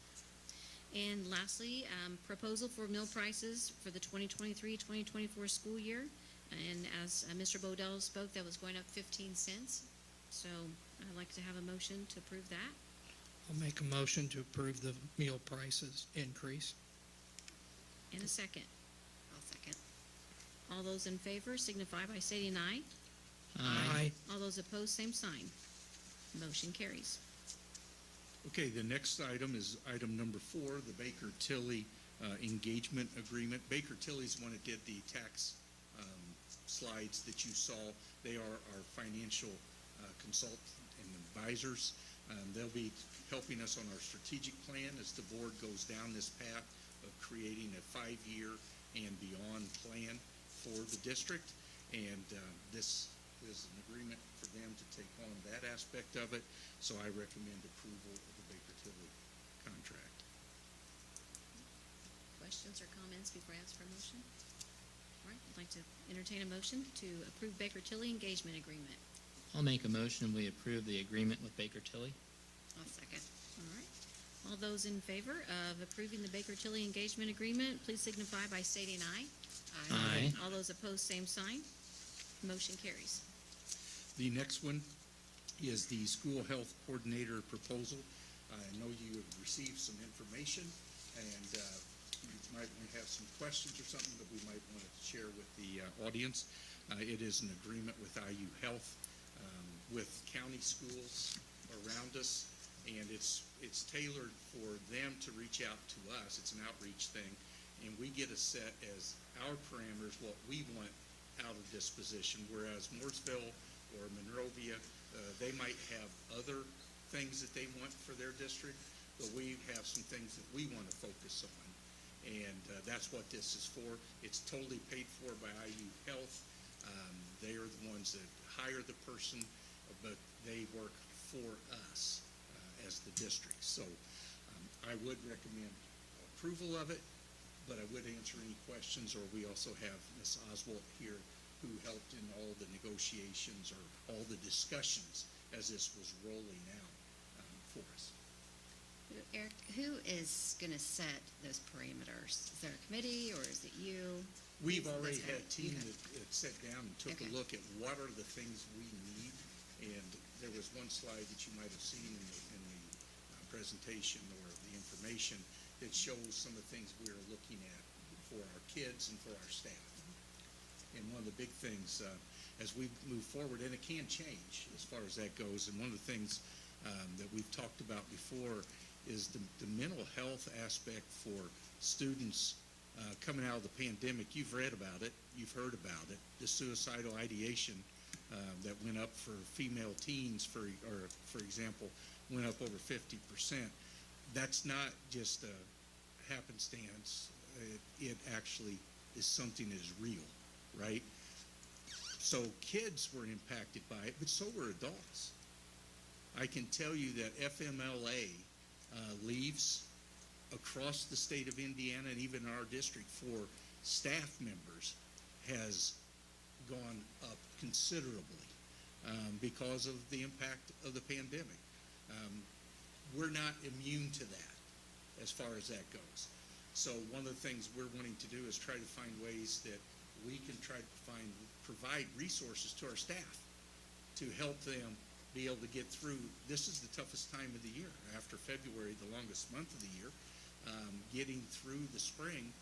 And lastly, proposal for meal prices for the 2023-2024 school year. And as Mr. Bodell spoke, that was going up 15 cents. So I'd like to have a motion to approve that. I'll make a motion to approve the meal prices increase. And a second. I'll second. All those in favor signify by stating aye. Aye. All those opposed, same sign. Motion carries. Okay, the next item is item number 4, the Baker Tilly engagement agreement. Baker Tilly's the one that did the tax slides that you saw. They are our financial consultant and advisors. They'll be helping us on our strategic plan as the board goes down this path of creating a 5-year and beyond plan for the district. And this is an agreement for them to take on that aspect of it. So I recommend approval of the Baker Tilly contract. Questions or comments before I ask for a motion? All right, I'd like to entertain a motion to approve Baker Tilly engagement agreement. I'll make a motion we approve the agreement with Baker Tilly. I'll second. All right. All those in favor of approving the Baker Tilly engagement agreement, please signify by stating aye. Aye. All those opposed, same sign. Motion carries. The next one is the school health coordinator proposal. I know you have received some information, and you might want to have some questions or something that we might want to share with the audience. It is an agreement with IU Health, with county schools around us, and it's tailored for them to reach out to us. It's an outreach thing, and we get a set as our parameters what we want out of this position, whereas Mooresville or Monrovia, they might have other things that they want for their district, but we have some things that we want to focus on, and that's what this is for. It's totally paid for by IU Health. They are the ones that hire the person, but they work for us as the district. So I would recommend approval of it, but I would answer any questions, or we also have Ms. Oswald here who helped in all the negotiations or all the discussions as this was rolling out for us. Eric, who is gonna set those parameters? Is there a committee, or is it you? We've That's already right. had a team Okay. that sat down and took a Okay. look at what are the things we need. And there was one slide that you might have seen in the presentation or the information that shows some of the things we're looking at for our kids and for our staff. And one of the big things, as we move forward, and it can change as far as that goes, and one of the things that we've talked about before is the mental health aspect for students coming out of the pandemic. You've read about it, you've heard about it, the suicidal ideation that went up for female teens, for example, went up over 50%. That's not just a happenstance. It actually is something that is real, right? So kids were impacted by it, but so were adults. I can tell you that FMLA leaves across the state of Indiana and even our district for staff members has gone up considerably because of the impact of the pandemic. We're not immune to that as far as that goes. So one of the things we're wanting to do is try to find ways that we can try to provide resources to our staff to help them be able to get through. This is the toughest time of the year. After February, the longest month of the year, getting through the spring,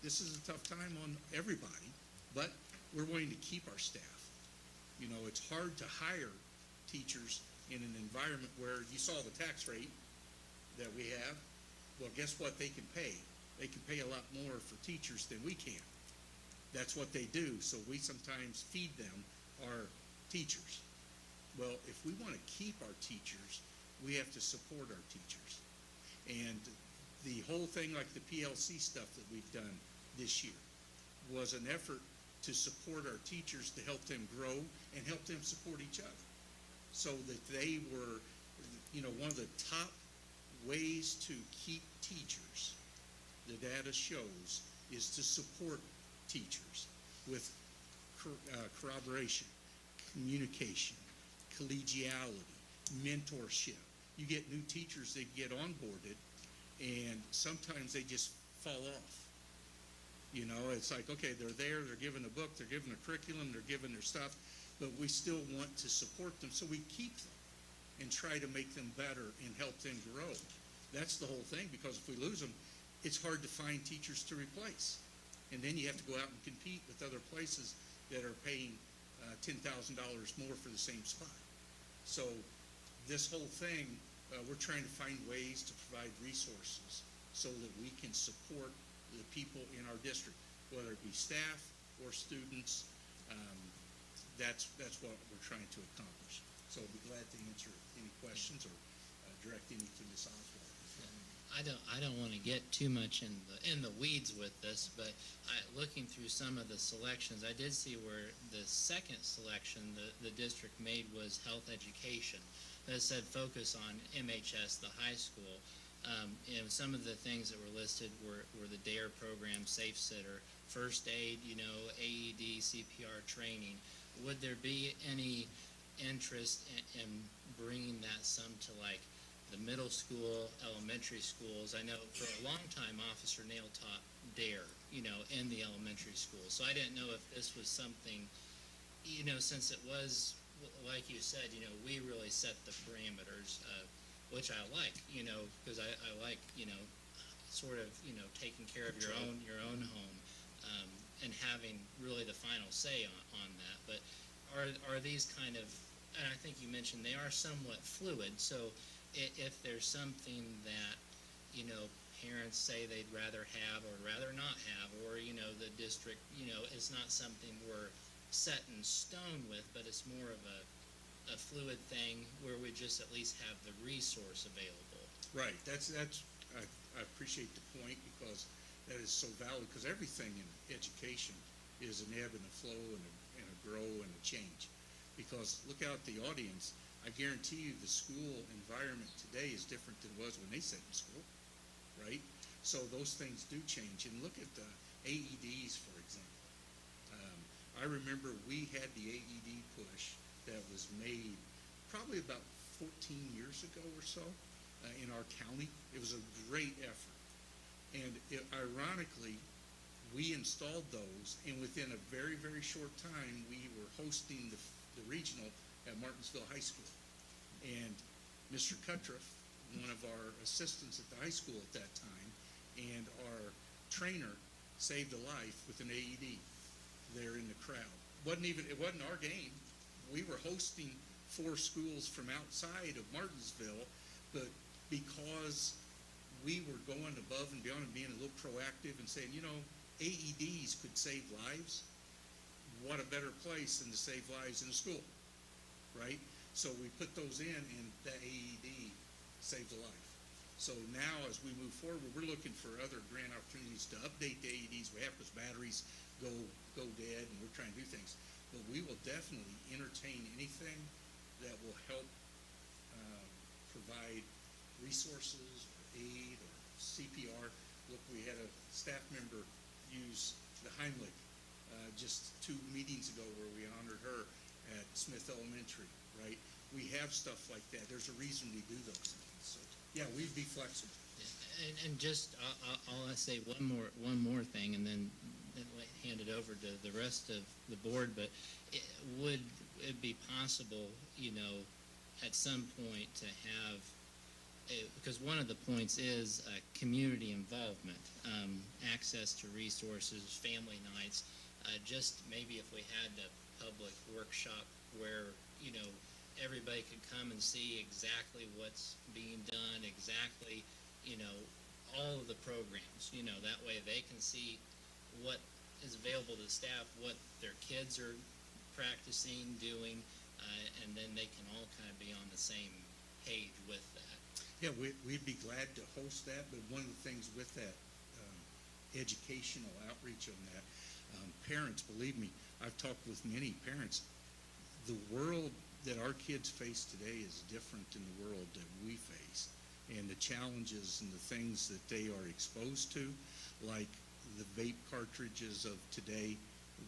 this is a tough time on everybody, but we're wanting to keep our staff. You know, it's hard to hire teachers in an environment where you saw the tax rate that we have. Well, guess what they can pay? They can pay a lot more for teachers than we can. That's what they do, so we sometimes feed them our teachers. Well, if we want to keep our teachers, we have to support our teachers. And the whole thing, like the PLC stuff that we've done this year, was an effort to support our teachers, to help them grow and help them support each other. So that they were, you know, one of the top ways to keep teachers, the data shows, is to support teachers with corroboration, communication, collegiality, mentorship. You get new teachers that get onboarded, and sometimes they just fall off. You know, it's like, okay, they're there, they're given a book, they're given a curriculum, they're given their stuff, but we still want to support them, so we keep them and try to make them better and help them grow. That's the whole thing, because if we lose them, it's hard to find teachers to replace. And then you have to go out and compete with other places that are paying $10,000 more for the same spot. So this whole thing, we're trying to find ways to provide resources so that we can support the people in our district, whether it be staff or students. That's what we're trying to accomplish. So I'll be glad to answer any questions or direct any to Ms. Oswald. I don't want to get too much in the weeds with this, but looking through some of the selections, I did see where the second selection the district made was health education. That said focus on MHS, the high school. And some of the things that were listed were the DARE program, Safe Sitter, first aid, you know, AED, CPR training. Would there be any interest in bringing that some to like the middle school, elementary schools? I know for a long time Officer Nail taught DARE, you know, in the elementary school. So I didn't know if this was something, you know, since it was, like you said, you know, we really set the parameters, which I like, you know, because I like, you know, sort of, you know, taking care of your own home, and having really the final say on that. But are these kind of, and I think you mentioned they are somewhat fluid, so if there's something that, you know, parents say they'd rather have or rather not have, or, you know, the district, you know, is not something we're set in stone with, but it's more of a fluid thing where we just at least have the resource available. Right, I appreciate the point, because that is so valid, because everything in education is an ebb and a flow and a grow and a change. Because look out at the audience, I guarantee you the school environment today is different than it was when they sat in school, right? So those things do change. And look at the AEDs, for example. I remember we had the AED push that was made probably about 14 years ago or so in our county. It was a great effort. And ironically, we installed those, and within a very, very short time, we were hosting the regional at Martinsville High School. And Mr. Cutriff, one of our assistants at the high school at that time, and our trainer saved a life with an AED there in the crowd. It wasn't our game. We were hosting 4 schools from outside of Martinsville, but because we were going above and beyond and being a little proactive and saying, AEDs could save lives, what a better place than to save lives in a school, right? So we put those in, and the AED saved a life. So now, as we move forward, we're looking for other grant opportunities to update the AEDs. We have, because batteries go dead, and we're trying to do things. But we will definitely entertain anything that will help provide resources or aid or CPR. Look, we had a staff member use the Heimlich just 2 meetings ago, where we honored her at Smith Elementary, right? We have stuff like that. There's a reason we do those things. So, yeah, we'd be flexible. And just, I'll say one more thing, and then hand it over to the rest of the board, but would it be possible, at some point to have, because one of the points is community involvement, access to resources, family nights, just maybe if we had a public workshop where, everybody could come and see exactly what's being done, exactly, all of the programs, that way they can see what is available to the staff, what their kids are practicing, doing, and then they can all kind of be on the same page with that. Yeah, we'd be glad to host that, but one of the things with that educational outreach on that, parents, believe me, I've talked with many parents. The world that our kids face today is different than the world that we face, and the challenges and the things that they are exposed to, like the vape cartridges of today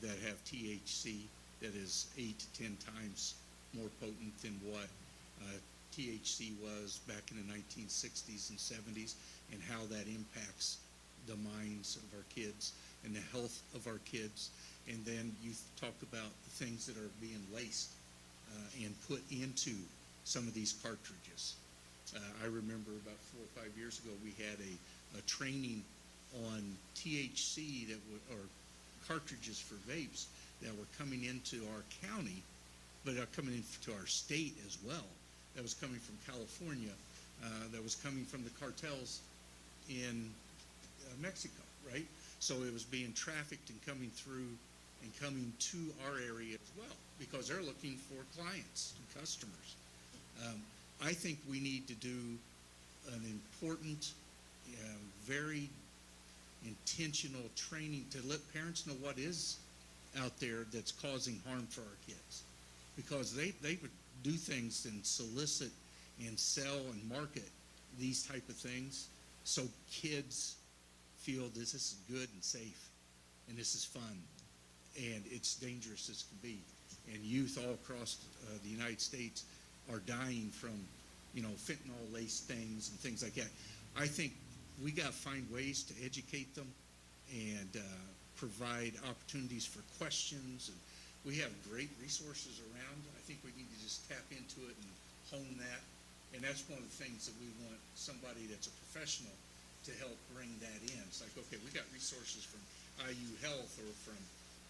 that have THC that is 8 to 10 times more potent than what THC was back in the 1960s and 70s, and how that impacts the minds of our kids and the health of our kids. And then you talk about the things that are being laced and put into some of these cartridges. I remember about 4 or 5 years ago, we had a training on THC or cartridges for vapes that were coming into our county, but are coming into our state as well. That was coming from California, that was coming from the cartels in Mexico, right? So it was being trafficked and coming through and coming to our area as well, because they're looking for clients and customers. I think we need to do an important, very intentional training to let parents know what is out there that's causing harm for our kids, because they would do things and solicit and sell and market these type of things so kids feel this is good and safe and this is fun, and it's dangerous as can be. And youth all across the United States are dying from fentanyl laced things and things like that. I think we got to find ways to educate them and provide opportunities for questions. And we have great resources around. I think we need to just tap into it and hone that. And that's one of the things that we want somebody that's a professional to help bring that in. It's like, okay, we got resources from IU Health or from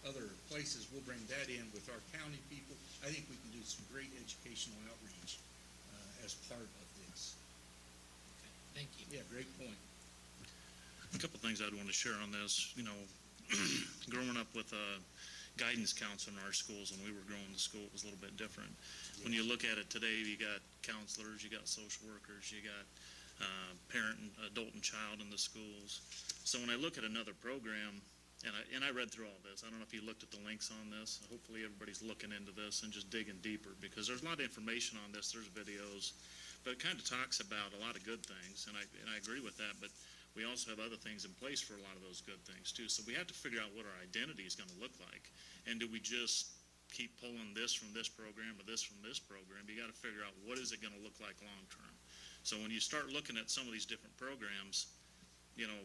other places. We'll bring that in with our county people. I think we can do some great educational outreach as part of this. Okay, thank you. Yeah, great point. A couple things I'd want to share on this. Growing up with guidance counselor in our schools, when we were growing the school, it was a little bit different. Yeah. When you look at it today, you got counselors, you got social workers, you got parent, adult, and child in the schools. So when I look at another program, and I read through all this, I don't know if you looked at the links on this. Hopefully everybody's looking into this and just digging deeper, because there's a lot of information on this. There's videos, but it kind of talks about a lot of good things, and I agree with that, but we also have other things in place for a lot of those good things too. So we have to figure out what our identity is going to look like, and do we just keep pulling this from this program or this from this program. You gotta figure out what is it gonna look like long-term. So when you start looking at some of these different programs, you know,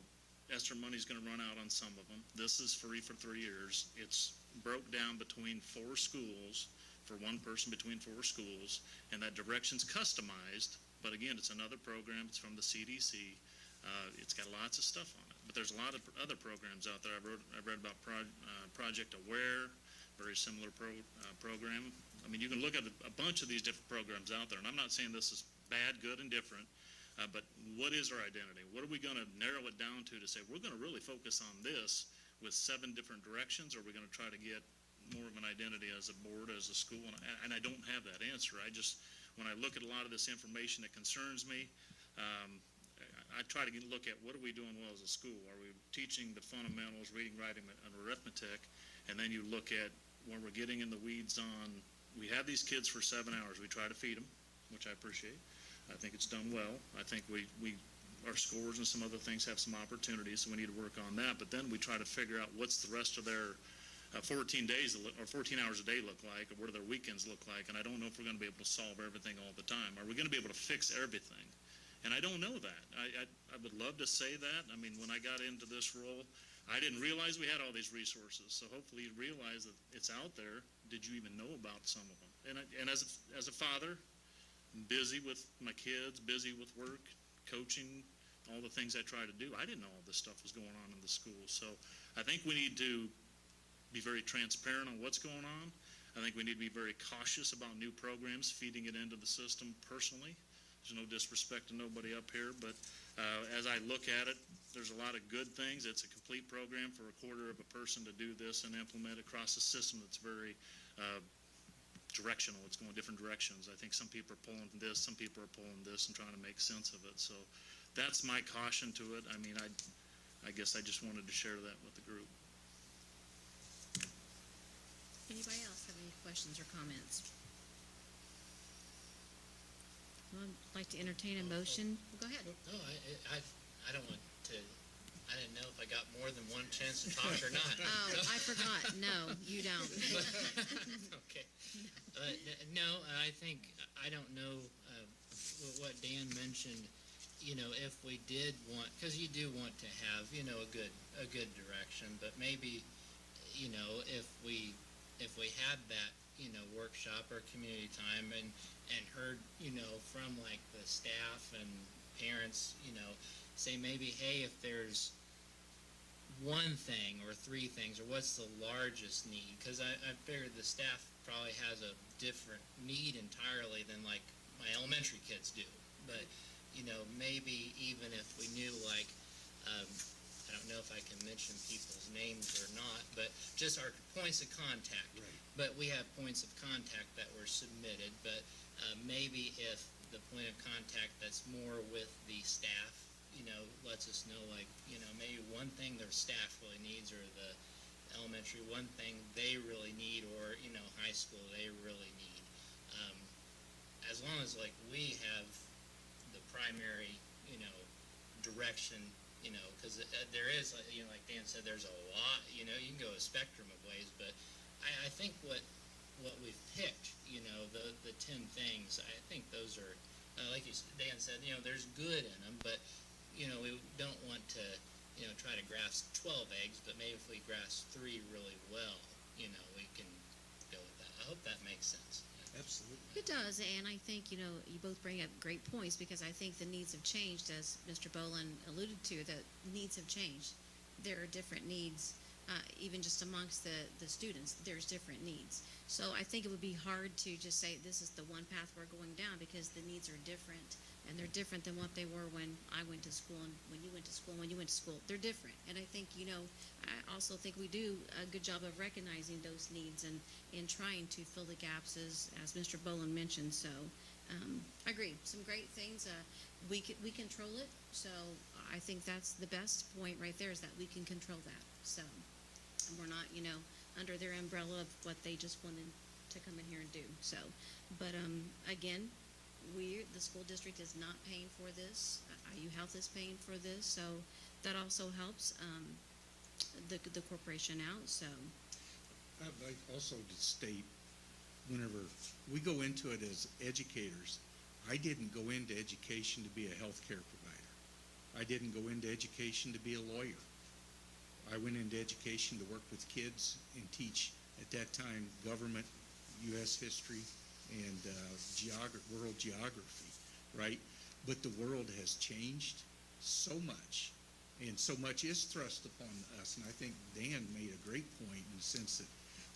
ESSER money's gonna run out on some of them. This is free for 3 years. It's broke down between 4 schools, for one person between 4 schools, and that direction's customized, but again, it's another program, it's from the CDC. It's got lots of stuff on it, but there's a lot of other programs out there. I've read about Project Aware, very similar program. I mean, you can look at a bunch of these different programs out there, and I'm not saying this is bad, good, and different, but what is our identity? What are we going to narrow it down to say, we're going to really focus on this with 7 different directions, or are we going to try to get more of an identity as a board, as a school? And I don't have that answer. When I look at a lot of this information that concerns me, I try to look at what are we doing well as a school? Are we teaching the fundamentals, reading, writing, and arithmetic? And then you look at when we're getting in the weeds on, we have these kids for 7 hours. We try to feed them, which I appreciate. I think it's done well. I think our scores and some other things have some opportunities, so we need to work on that. But then we try to figure out what's the rest of their 14 days or 14 hours a day look like, or what do their weekends look like? And I don't know if we're going to be able to solve everything all the time. Are we going to be able to fix everything? And I don't know that. I would love to say that. I mean, when I got into this role, I didn't realize we had all these resources. So hopefully you realize that it's out there. Did you even know about some of them? And as a father, busy with my kids, busy with work, coaching, all the things I try to do, I didn't know all this stuff was going on in the school. So I think we need to be very transparent on what's going on. I think we need to be very cautious about new programs, feeding it into the system personally. There's no disrespect to nobody up here, but as I look at it, there's a lot of good things. It's a complete program for a quarter of a person to do this and implement across a system that's very directional. It's going different directions. I think some people are pulling this, some people are pulling this and trying to make sense of it. So that's my caution to it. I mean, I guess I just wanted to share that with the group. Anybody else have any questions or comments? Well, I'd like to entertain a motion. Go ahead. No, I don't want to, I didn't know if I got more than one chance to talk or not. Oh, I forgot. No, you don't. Okay. No, I think, I don't know what Dan mentioned, you know, if we did want, because you do want to have, you know, a good direction, but maybe, you know, if we had that, you know, workshop or community time and heard, you know, from like the staff and parents, you know, say maybe, hey, if there's one thing or 3 things, or what's the largest need? Because I figured the staff probably has a different need entirely than like my elementary kids do. But, you know, maybe even if we knew like, I don't know if I can mention people's names or not, but just our points of contact. Right. But we have points of contact that were submitted, but maybe if the point of contact that's more with the staff, you know, lets us know, like, you know, maybe one thing their staff really needs, or the elementary, one thing they really need, or, you know, high school they really need. As long as, like, we have the primary, you know, direction, you know, because there is, you know, like Dan said, there's a lot, you know, you can go a spectrum of ways, but I think what we've picked, you know, the 10 things, I think those are, like Dan said, you know, there's good in them, but, you know, we don't want to, you know, try to grasp 12 eggs, but maybe if we grasp 3 really well, you know, we can go with that. I hope that makes sense. Absolutely. It does, and I think, you know, you both bring up great points, because I think the needs have changed, as Mr. Boland alluded to, that needs have changed. There are different needs, even just amongst the students, there's different needs. So I think it would be hard to just say this is the one path we're going down, because the needs are different, and they're different than what they were when I went to school and when you went to school, when you went to school. They're different, and I think, you know, I also think we do a good job of recognizing those needs and trying to fill the gaps, as Mr. Boland mentioned. So I agree, some great things. We control it, so I think that's the best point right there, is that we can control that. So we're not, you know, under their umbrella of what they just wanted to come in here and do. So, but again, the school district is not paying for this. IU Health is paying for this, so that also helps the corporation out. So I'd like also to state, whenever we go into it as educators, I didn't go into education to be a healthcare provider. I didn't go into education to be a lawyer. I went into education to work with kids and teach, at that time, government, U.S. history, and world geography, right? But the world has changed so much, and so much is thrust upon us. And I think Dan made a great point in the sense that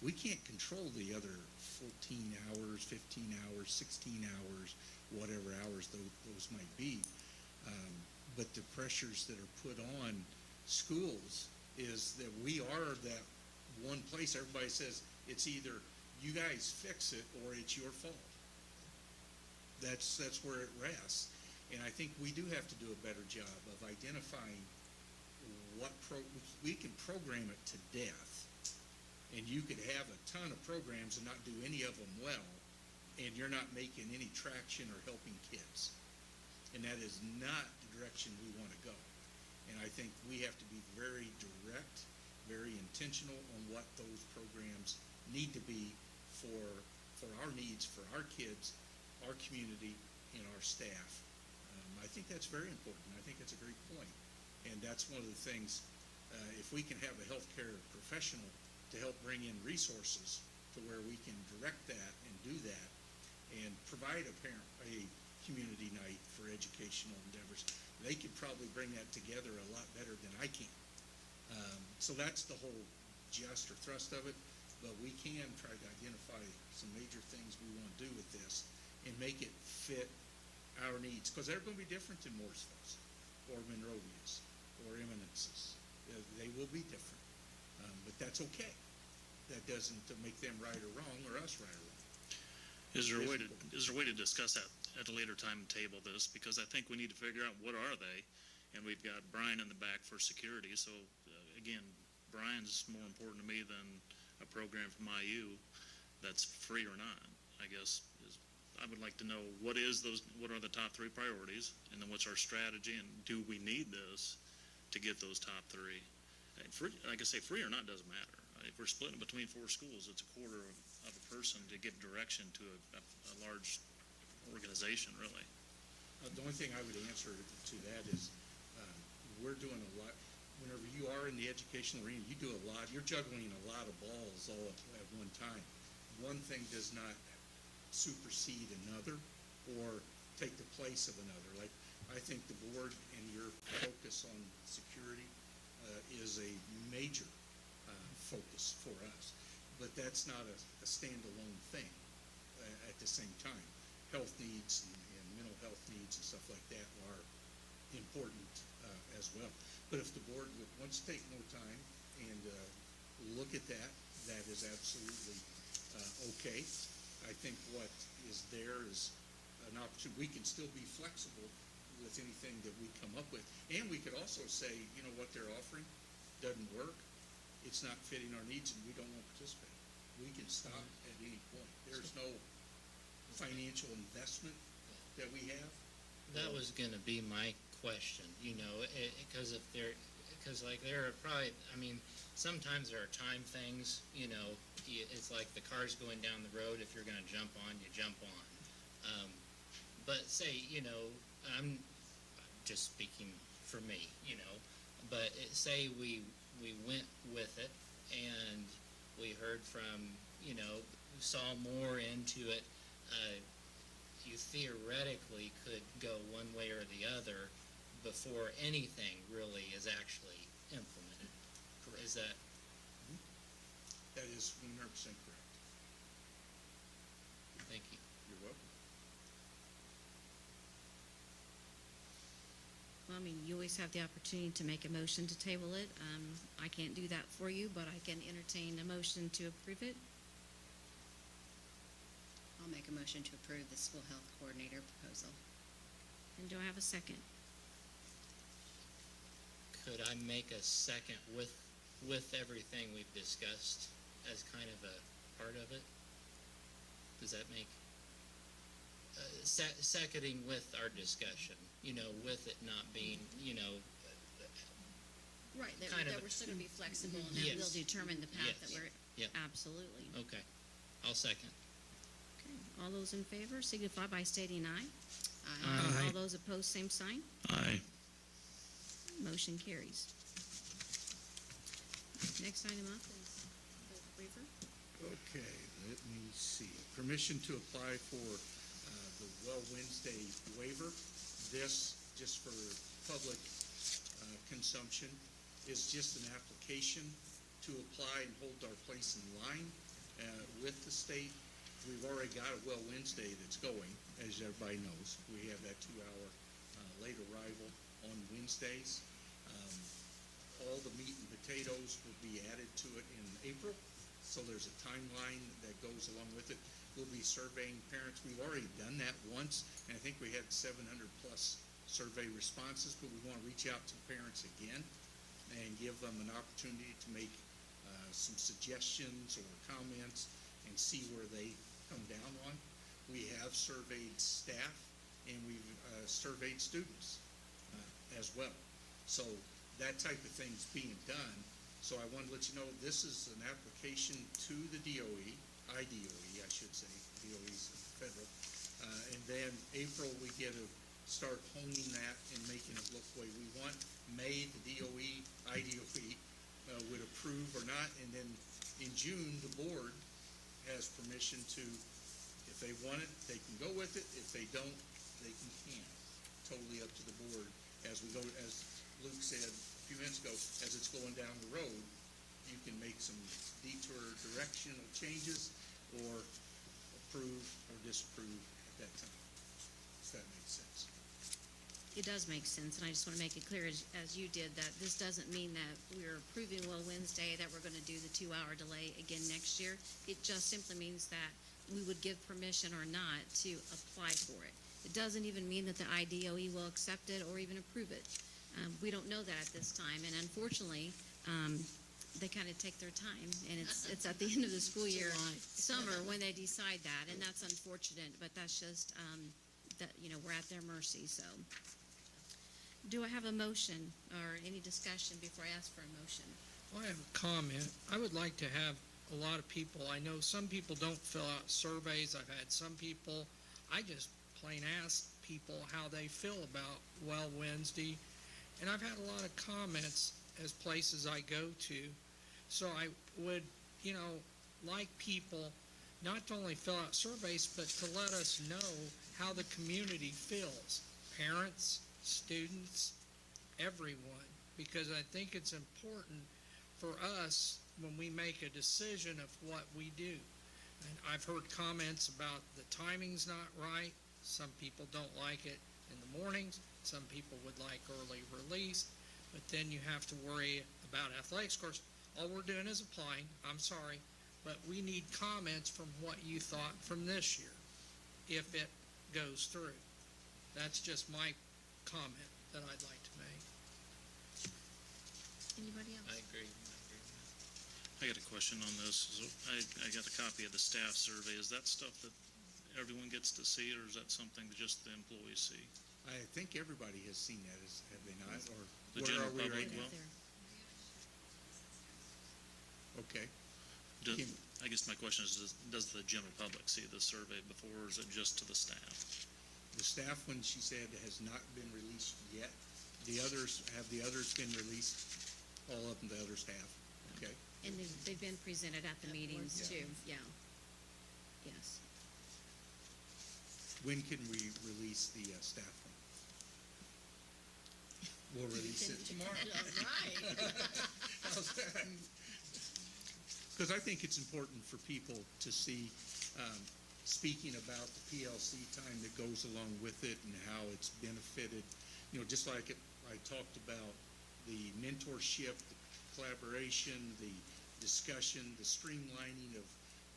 we can't control the other 14 hours, 15 hours, 16 hours, whatever hours those might be. But the pressures that are put on schools is that we are that one place. Everybody says it's either you guys fix it or it's your fault. That's where it rests. And I think we do have to do a better job of identifying we can program it to death. And you could have a ton of programs and not do any of them well, and you're not making any traction or helping kids. And that is not the direction we want to go. And I think we have to be very direct, very intentional on what those programs need to be for our needs, for our kids, our community, and our staff. I think that's very important. I think that's a great point. And that's one of the things, if we can have a healthcare professional to help bring in resources to where we can direct that and do that and provide a community night for educational endeavors, they could probably bring that together a lot better than I can. So that's the whole gist or thrust of it, but we can try to identify some major things we want to do with this and make it fit our needs, because they're going to be different in Mooresville's or Monrovia's or Eminence's. They will be different, but that's okay. That doesn't make them right or wrong or us right or wrong. Is there a way to discuss that at a later time and table this? Because I think we need to figure out what are they, and we've got Brian in the back for security. So again, Brian's more important to me than a program from IU that's free or not. I guess I would like to know what are the top three priorities, and then what's our strategy, and do we need this to get those top three? And like I say, free or not doesn't matter. If we're splitting it between 4 schools, it's a quarter of a person to give direction to a large organization, really. The only thing I would answer to that is we're doing a lot. Whenever you are in the educational arena, you do a lot. You're juggling a lot of balls all at one time. One thing does not supersede another or take the place of another. Like, I think the board and your focus on security is a major focus for us, but that's not a standalone thing at the same time. Health needs and mental health needs and stuff like that are important as well. But if the board wants to take more time and look at that, that is absolutely okay. I think what is there is an opportunity. We can still be flexible with anything that we come up with. And we could also say, you know, what they're offering doesn't work. It's not fitting our needs, and we don't want to participate. We can stop at any point. There's no financial investment that we have. That was going to be my question, you know, because there are probably, I mean, sometimes there are time things, you know, it's like the car's going down the road. If you're going to jump on, you jump on. But say, you know, I'm just speaking for me, you know, but say we went with it and we heard from, you know, saw more into it, you theoretically could go one way or the other before anything really is actually implemented. Correct. Is that? That is 100% correct. Thank you. You're welcome. Well, I mean, you always have the opportunity to make a motion to table it. I can't do that for you, but I can entertain a motion to approve it. I'll make a motion to approve the school health coordinator proposal. And do I have a second? Could I make a second with everything we've discussed as kind of a part of it? Does that make seconding with our discussion, you know, with it not being, you know, Right, that kind of we're still gonna be flexible and that Yes. we'll determine the path that Yes. we're, Yep. absolutely. Okay, I'll second. All those in favor signify by stating aye. Aye. All those opposed, same sign. Aye. Motion carries. Next item up is the waiver. Okay, let me see. Permission to apply for the Well Wednesday waiver. This, just for public consumption, is just an application to apply and hold our place in line with the state. We've already got a Well Wednesday that's going, as everybody knows. We have that 2-hour late arrival on Wednesdays. All the meat and potatoes will be added to it in April, so there's a timeline that goes along with it. We'll be surveying parents. We've already done that once, and I think we had 700-plus survey responses, but we want to reach out to parents again and give them an opportunity to make some suggestions or comments and see where they come down on. We have surveyed staff, and we've surveyed students as well. So that type of thing's being done. So I want to let you know, this is an application to the DOE, IDOE, I should say. DOE's federal. And then April, we get to start honing that and making it look the way we want. May, the DOE, IDOE would approve or not. And then in June, the board has permission to, if they want it, they can go with it. If they don't, they can cancel. Totally up to the board as we go, as Luke said a few minutes ago, as it's going down the road, you can make some detour directional changes or approve or disapprove at that time. Does that make sense? It does make sense, and I just want to make it clear, as you did, that this doesn't mean that we're approving Well Wednesday, that we're going to do the 2-hour delay again next year. It just simply means that we would give permission or not to apply for it. It doesn't even mean that the IDOE will accept it or even approve it. We don't know that at this time, and unfortunately, they kind of take their time, and it's at the end of the school year, summer, when they decide that, and that's unfortunate, but that's just, that, we're at their mercy, so. Do I have a motion or any discussion before I ask for a motion? I have a comment. I would like to have a lot of people, I know some people don't fill out surveys. I've had some people, I just plain ask people how they feel about Well Wednesday. And I've had a lot of comments as places I go to. So I would, like people not to only fill out surveys, but to let us know how the community feels. Parents, students, everyone. Because I think it's important for us when we make a decision of what we do. And I've heard comments about the timing's not right. Some people don't like it in the mornings. Some people would like early release, but then you have to worry about athletics. Of course, all we're doing is applying. I'm sorry, but we need comments from what you thought from this year, if it goes through. That's just my comment that I'd like to make. Anybody else? I agree. I got a question on this. So I got a copy of the staff survey. Is that stuff that everyone gets to see, or is that something that just the employees see? I think everybody has seen that, have they not? Or The where general are we public right will? now? Okay. I guess my question is, does the general public see the survey before, or is it just to the staff? The staff, when she said, has not been released yet. The others, have the others been released? All of them, the other staff, okay? And they've been presented at the meetings Yeah. too, yeah. Yes. When can we release the staff one? We'll release it tomorrow. Because I think it's important for people to see, speaking about the PLC time that goes along with it and how it's benefited. Just like I talked about the mentorship, the collaboration, the discussion, the streamlining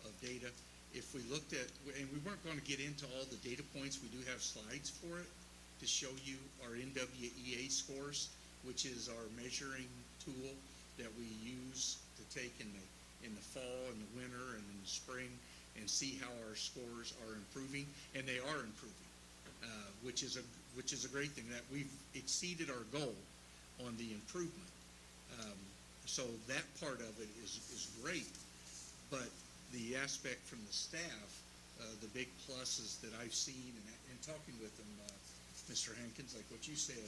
of data. If we looked at, and we weren't going to get into all the data points, we do have slides for it to show you our NWEA scores, which is our measuring tool that we use to take in the fall and the winter and in the spring and see how our scores are improving, and they are improving, which is a great thing, that we've exceeded our goal on the improvement. So that part of it is great, but the aspect from the staff the big pluses that I've seen and talking with them, Mr. Hankins, like what you said,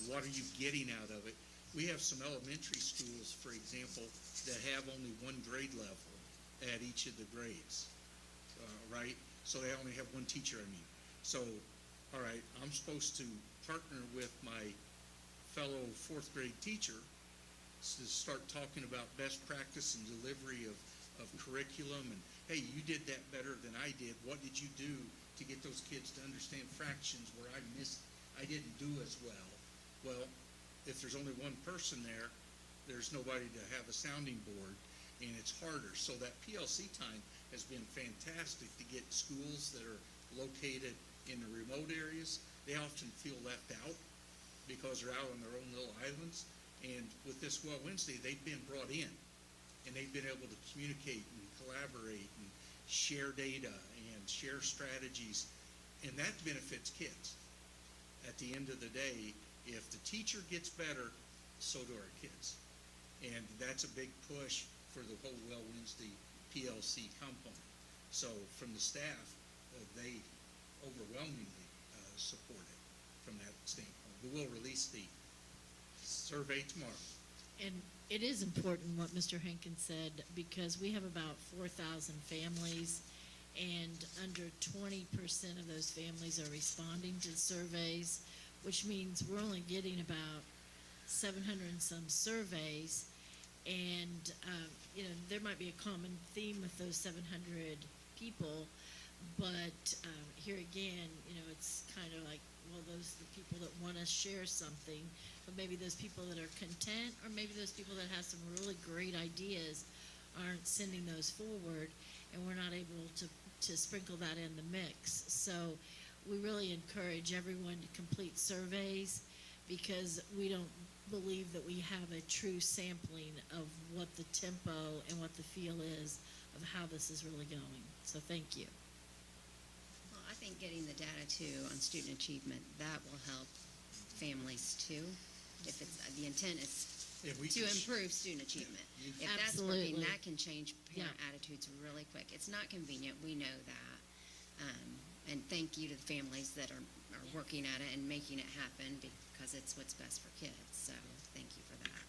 what are you getting out of it? We have some elementary schools, for example, that have only one grade level at each of the grades, right? So they only have one teacher, I mean. So, all right, I'm supposed to partner with my fellow fourth grade teacher to start talking about best practice and delivery of curriculum, and hey, you did that better than I did. What did you do to get those kids to understand fractions where I didn't do as well? Well, if there's only one person there, there's nobody to have a sounding board, and it's harder. So that PLC time has been fantastic to get schools that are located in the remote areas. They often feel left out because they're out on their own little islands. And with this Well Wednesday, they've been brought in, and they've been able to communicate and collaborate and share data and share strategies, and that benefits kids. At the end of the day, if the teacher gets better, so do our kids. And that's a big push for the whole Well Wednesday PLC component. So from the staff, they overwhelmingly support it from that standpoint. We will release the survey tomorrow. And it is important what Mr. Hankins said, because we have about 4,000 families, and under 20% of those families are responding to surveys, which means we're only getting about 700 and some surveys. And, there might be a common theme with those 700 people, but here again, it's kind of like, well, those are the people that want to share something, but maybe those people that are content, or maybe those people that have some really great ideas aren't sending those forward, and we're not able to sprinkle that in the mix. So we really encourage everyone to complete surveys, because we don't believe that we have a true sampling of what the tempo and what the feel is of how this is really going. So thank you. Well, I think getting the data too on student achievement, that will help families too. If it's, the intent is to improve student achievement. If that's working, Absolutely. that can change parent Yeah. attitudes really quick. It's not convenient, we know that. And thank you to the families that are working at it and making it happen, because it's what's best for kids. So thank you for that.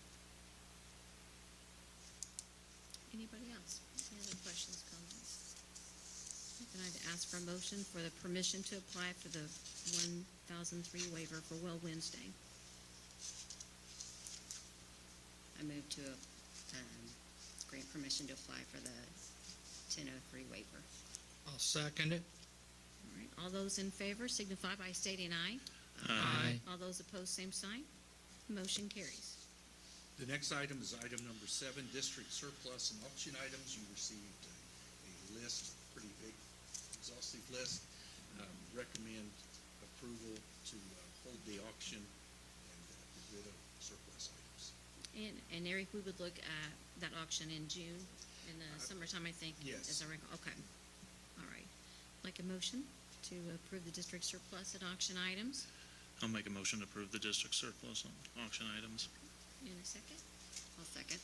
Anybody else? Any other questions, comments? Then I'd ask for a motion for the permission to apply for the 1003 waiver for Well Wednesday. I move to grant permission to apply for the 1003 waiver. I'll second it. All right, all those in favor signify by stating aye. Aye. All those opposed, same sign. Motion carries. The next item is item number 7, district surplus and auction items. You received a list, pretty big, exhaustive list. Recommend approval to hold the auction and get rid of surplus items. And Eric, we would look at that auction in June, in the summertime, I think. Yes. As I recall. Okay. All right. Like a motion to approve the district surplus and auction items. I'll make a motion to approve the district surplus on auction items. In a second? I'll second.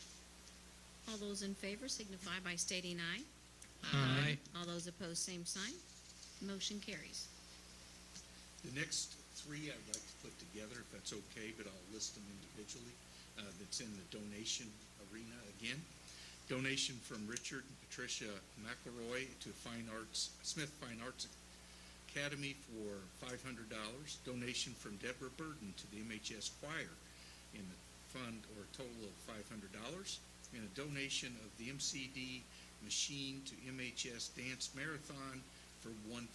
All those in favor signify by stating aye. Aye. All those opposed, same sign. Motion carries. The next 3 I'd like to put together, if that's okay, but I'll list them individually. That's in the donation arena again. Donation from Richard and Patricia McElroy to Smith Fine Arts Academy for $500. Donation from Deborah Burden to the MHS Choir in the fund, or a total of $500. And a donation of the MCD machine to MHS Dance Marathon for $1,000.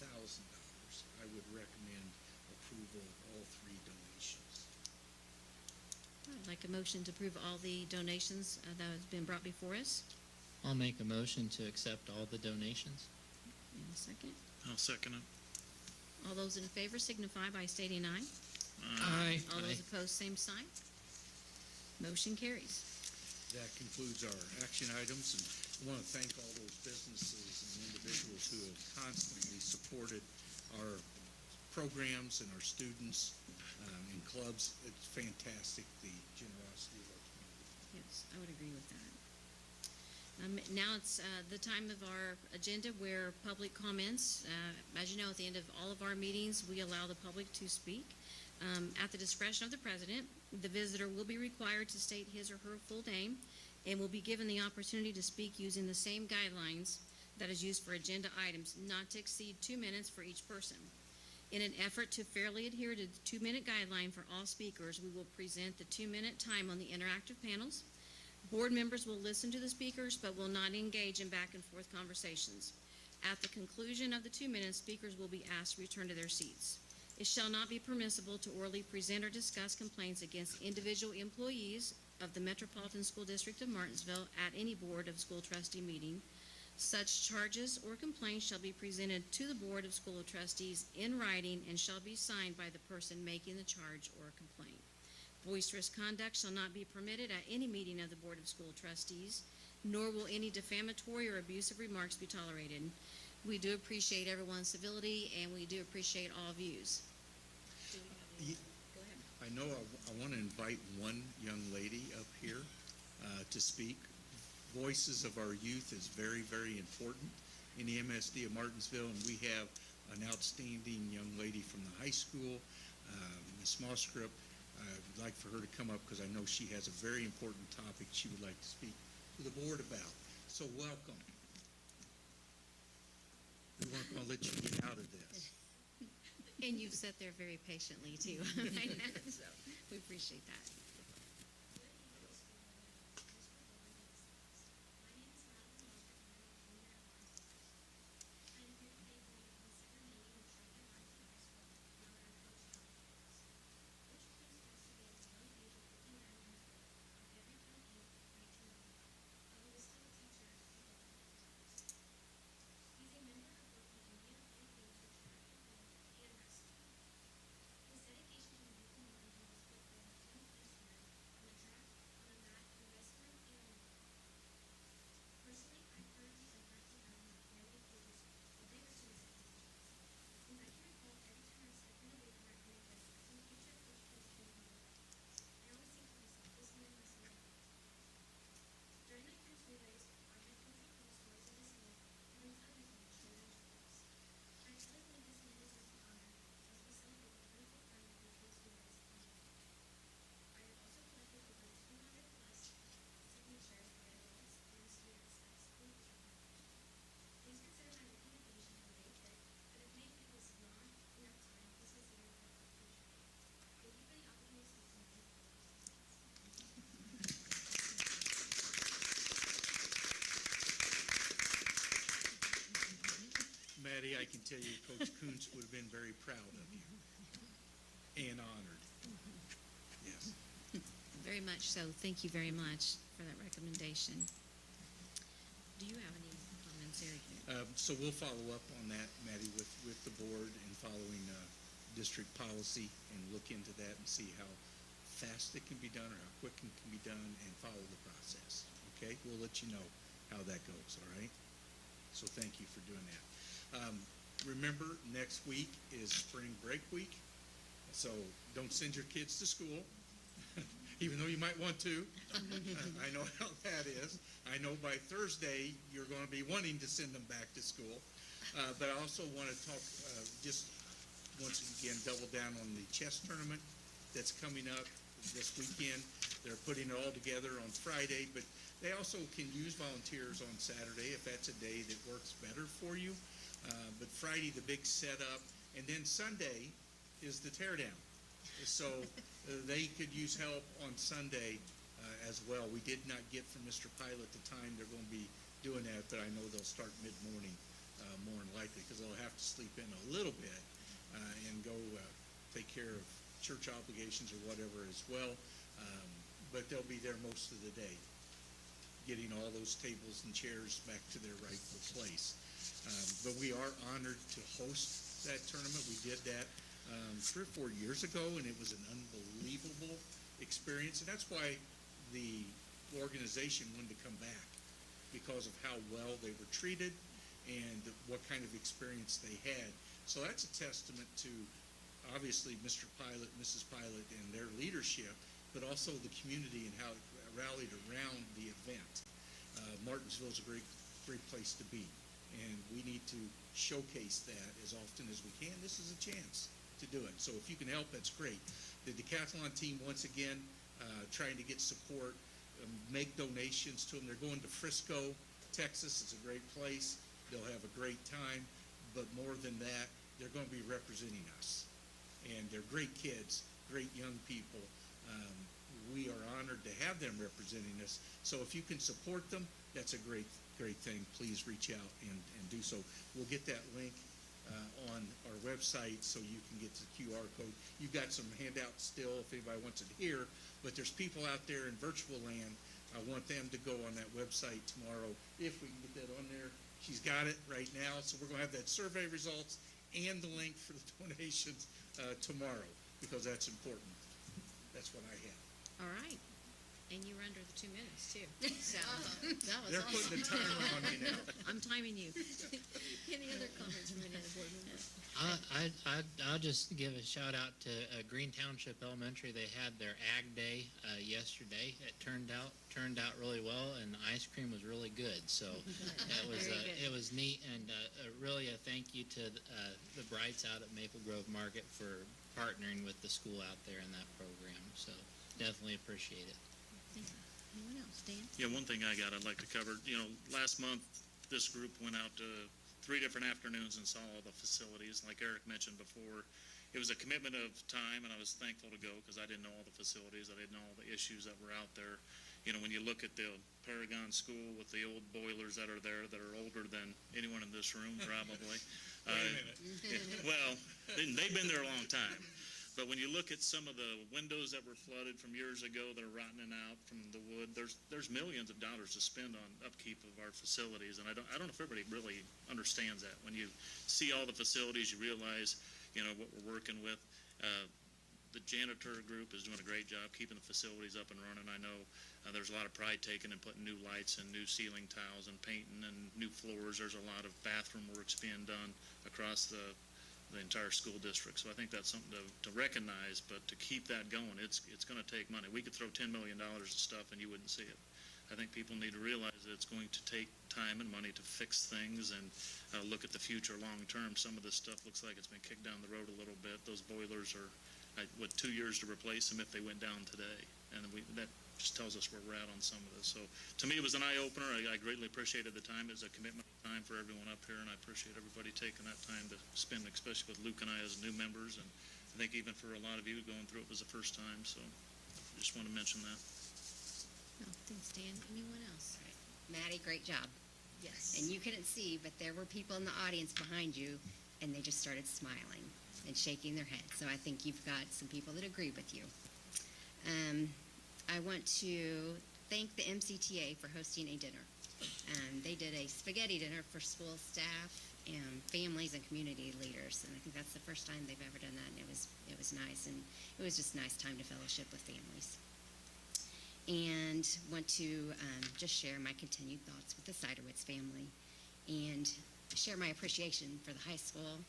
I would recommend approval of all 3 donations. I'd like a motion to approve all the donations that have been brought before us. I'll make a motion to accept all the donations. In a second. I'll second it. All those in favor signify by stating aye. Aye. All those Aye. opposed, same sign. Motion carries. That concludes our action items, and I want to thank all those businesses and individuals who have constantly supported our programs and our students and clubs. It's fantastic, the generosity of our community. Yes, I would agree with that. Now it's the time of our agenda where public comments, as you know, at the end of all of our meetings, we allow the public to speak. At the discretion of the president, the visitor will be required to state his or her full name and will be given the opportunity to speak using the same guidelines that is used for agenda items, not to exceed 2 minutes for each person. In an effort to fairly adhere to the 2-minute guideline for all speakers, we will present the 2-minute time on the interactive panels. Board members will listen to the speakers but will not engage in back and forth conversations. At the conclusion of the 2 minutes, speakers will be asked to return to their seats. It shall not be permissible to orally present or discuss complaints against individual employees of the Metropolitan School District of Martinsville at any Board of School Trustee meeting. Such charges or complaints shall be presented to the Board of School Trustees in writing and shall be signed by the person making the charge or complaint. Boisterous conduct shall not be permitted at any meeting of the Board of School Trustees, nor will any defamatory or abusive remarks be tolerated. We do appreciate everyone's civility, and we do appreciate all views. Do we have any? Go ahead. I know I want to invite one young lady up here to speak. Voices of our youth is very, very important in the MSD of Martinsville, and we have an outstanding young lady from the high school, Ms. Mosscrip. I'd like for her to come up because I know she has a very important topic she would like to speak to the board about. So welcome. We weren't going to let you get out of this. And you've sat there very patiently, too. So we appreciate that. Maddie, I can tell you Coach Kuntz would have been very proud of you and honored. Yes. Very much so. Thank you very much for that recommendation. Do you have any comments, Eric? So we'll follow up on that, Maddie, with the board and following district policy and look into that and see how fast it can be done or how quick it can be done and follow the process. Okay? We'll let you know how that goes, all right? So thank you for doing that. Remember, next week is spring break week, so don't send your kids to school, even though you might want to. I know how that is. I know by Thursday you're going to be wanting to send them back to school. But I also want to talk, just once again, double down on the chess tournament that's coming up this weekend. They're putting it all together on Friday, but they also can use volunteers on Saturday if that's a day that works better for you. But Friday, the big setup, and then Sunday is the teardown. So they could use help on Sunday as well. We did not get from Mr. Pilot the time they're going to be doing that, but I know they'll start mid-morning more than likely because they'll have to sleep in a little bit and go take care of church obligations or whatever as well. But they'll be there most of the day, getting all those tables and chairs back to their rightful place. But we are honored to host that tournament. We did that 3 or 4 years ago, and it was an unbelievable experience. And that's why the organization wanted to come back, because of how well they were treated and what kind of experience they had. So that's a testament to, obviously, Mr. Pilot, Mrs. Pilot, and their leadership, but also the community and how it rallied around the event. Martinsville's a great place to be, and we need to showcase that as often as we can. This is a chance to do it. So if you can help, that's great. The decathlon team, once again, trying to get support, make donations to them. They're going to Frisco, Texas. It's a great place. They'll have a great time, but more than that, they're going to be representing us. And they're great kids, great young people. We are honored to have them representing us. So if you can support them, that's a great thing. Please reach out and do so. We'll get that link on our website so you can get the QR code. You've got some handouts still if anybody wants it here, but there's people out there in virtual land. I want them to go on that website tomorrow if we can get that on there. She's got it right now, so we're going to have that survey results and the link for the donations tomorrow, because that's important. That's what I have. All right. And you were under the 2 minutes, too. So, that was They're awesome. putting the timer on me now. I'm timing you. Any other comments from any other board members? I'll just give a shout out to Green Township Elementary. They had their Ag Day yesterday. It turned out really well, and the ice cream was really good. So it was neat, and really a thank you to the Brights out at Maple Grove Market for partnering with the school out there in that program. So definitely appreciate it. Thank you. Anyone else? Dan? Yeah, one thing I'd like to cover, last month, this group went out to 3 different afternoons and saw all the facilities. Like Eric mentioned before, it was a commitment of time, and I was thankful to go because I didn't know all the facilities. I didn't know all the issues that were out there. When you look at the Paragon School with the old boilers that are there that are older than anyone in this room, probably. Wait a minute. Well, they've been there a long time. But when you look at some of the windows that were flooded from years ago that are rotting out from the wood, there's millions of dollars to spend on upkeep of our facilities, and I don't know if everybody really understands that. When you see all the facilities, you realize, what we're working with. The janitor group is doing a great job keeping the facilities up and running. I know there's a lot of pride taken in putting new lights and new ceiling tiles and painting and new floors. There's a lot of bathroom works being done across the entire school district. So I think that's something to recognize, but to keep that going, it's going to take money. We could throw $10 million at stuff and you wouldn't see it. I think people need to realize that it's going to take time and money to fix things and look at the future long term. Some of this stuff looks like it's been kicked down the road a little bit. Those boilers are, 2 years to replace them if they went down today. And that just tells us where we're at on some of this. So to me, it was an eye-opener. I greatly appreciated the time. It was a commitment time for everyone up here, and I appreciate everybody taking that time to spend, especially with Luke and I as new members. And I think even for a lot of you going through it was the first time. So I just want to mention that. No, thanks, Dan. Anyone else? Maddie, great job. Yes. And you couldn't see, but there were people in the audience behind you, and they just started smiling and shaking their heads. So I think you've got some people that agree with you. I want to thank the MCTA for hosting a dinner. They did a spaghetti dinner for school staff and families and community leaders, and I think that's the first time they've ever done that, and it was nice, and it was just a nice time to fellowship with families. And want to just share my continued thoughts with the Siderwitz family and share my appreciation for the high school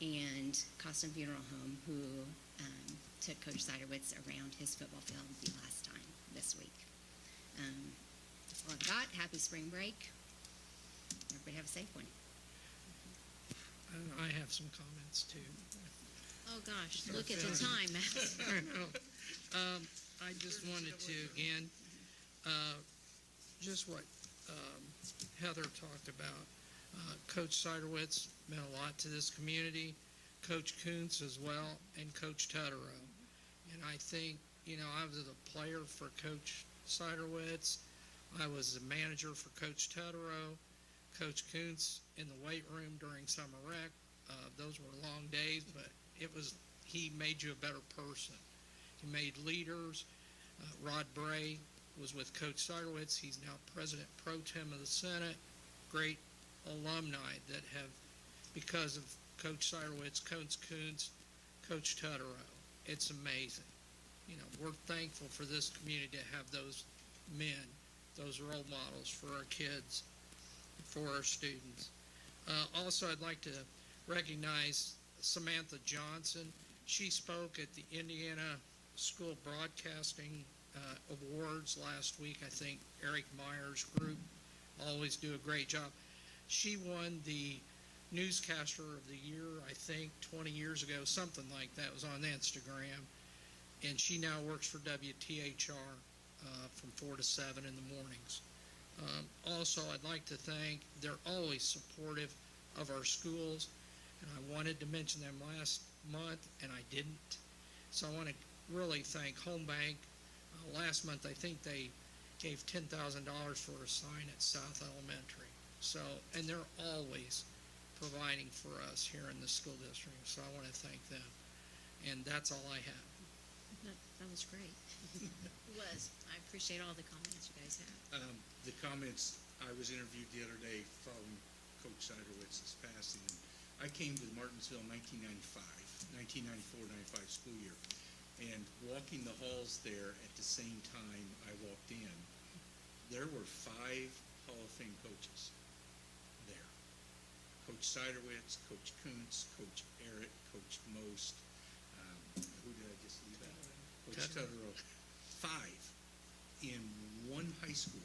and Costin Funeral Home, who took Coach Siderwitz around his football field the last time this week. That's all I've got. Happy spring break. Everybody have a safe one. I have some comments too. Oh, gosh, look at the time, Matt. I know. I just wanted to, again, just what Heather talked about. Coach Siderwitz meant a lot to this community, Coach Kuntz as well, and Coach Tutterow. And I think, I was a player for Coach Siderwitz. I was the manager for Coach Tutterow. Coach Kuntz in the weight room during summer rec. Those were long days, but he made you a better person. He made leaders. Rod Bray was with Coach Siderwitz. He's now President Pro Tem of the Senate. Great alumni that have, because of Coach Siderwitz, Coach Kuntz, Coach Tutterow. It's amazing. We're thankful for this community to have those men, those role models for our kids, for our students. Also, I'd like to recognize Samantha Johnson. She spoke at the Indiana School Broadcasting Awards last week. I think Eric Meyer's group always do a great job. She won the Newscaster of the Year, I think, 20 years ago, something like that. It was on Instagram. And she now works for WTHR from 4 to 7 in the mornings. Also, I'd like to thank, they're always supportive of our schools, and I wanted to mention them last month, and I didn't. So I want to really thank Home Bank. Last month, I think they gave $10,000 for a sign at South Elementary. So, and they're always providing for us here in the school district, so I want to thank them. And that's all I have. That was great. It was. I appreciate all the comments you guys had. The comments, I was interviewed the other day following Coach Siderwitz's passing. And I came to Martinsville in 1994-95 school year. And walking the halls there at the same time I walked in, there were 5 Hall of Fame coaches there. Coach Siderwitz, Coach Kuntz, Coach Eric, Coach Most, who did I just leave out? Coach Tutterow. 5 in one high school.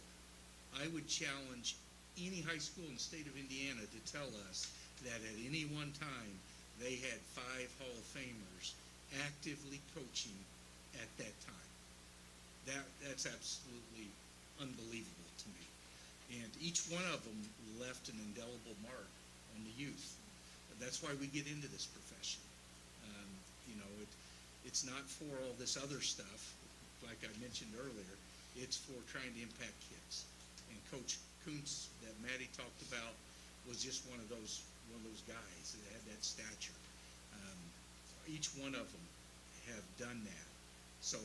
I would challenge any high school in the state of Indiana to tell us that at any one time they had 5 Hall of Famers actively coaching at that time. That's absolutely unbelievable to me. And each one of them left an indelible mark on the youth. That's why we get into this profession. It's not for all this other stuff, like I mentioned earlier. It's for trying to impact kids. And Coach Kuntz that Maddie talked about was just one of those guys that had that stature. Each one of them have done that. So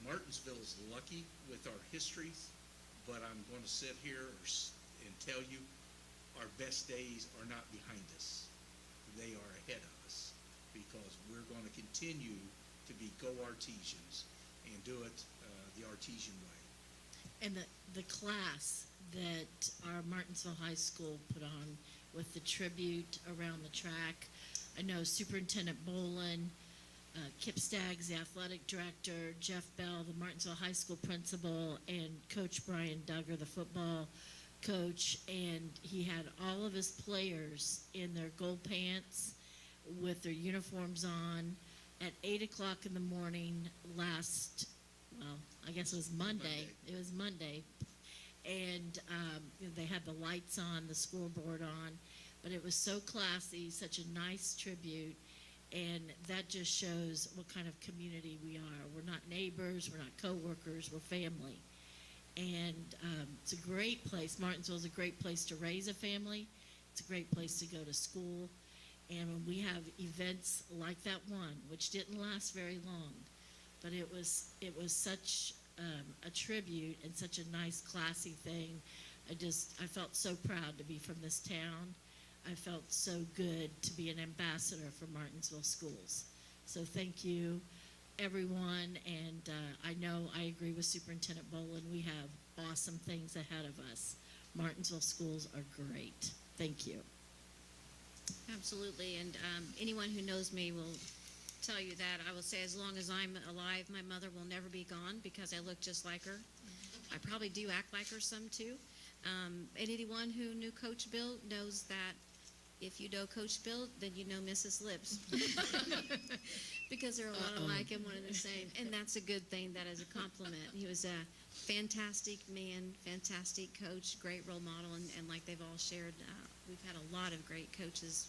Martinsville is lucky with our histories, but I'm going to sit here and tell you our best days are not behind us. They are ahead of us, because we're going to continue to be go Artesians and do it the Artesian way. And the class that our Martinsville High School put on with the tribute around the track, I know Superintendent Bolin, Kip Staggs, the athletic director, Jeff Bell, the Martinsville High School principal, and Coach Brian Duggar, the football coach, and he had all of his players in their gold pants with their uniforms on at 8 o'clock in the morning I guess it was Monday. It was Monday. And they had the lights on, the scoreboard on, but it was so classy, such a nice tribute, and that just shows what kind of community we are. We're not neighbors, we're not coworkers, we're family. And it's a great place. Martinsville is a great place to raise a family. It's a great place to go to school. And when we have events like that one, which didn't last very long, but it was such a tribute and such a nice, classy thing. I felt so proud to be from this town. I felt so good to be an ambassador for Martinsville schools. So thank you, everyone. And I know I agree with Superintendent Bolin. We have awesome things ahead of us. Martinsville schools are great. Thank you. Absolutely, and anyone who knows me will tell you that. I will say, as long as I'm alive, my mother will never be gone, because I look just like her. I probably do act like her some too. And anyone who knew Coach Bill knows that if you know Coach Bill, then you know Mrs. Lips. Because they're a lot alike and one and the same. And that's a good thing. That is a compliment. He was a fantastic man, fantastic coach, great role model, and like they've all shared, we've had a lot of great coaches,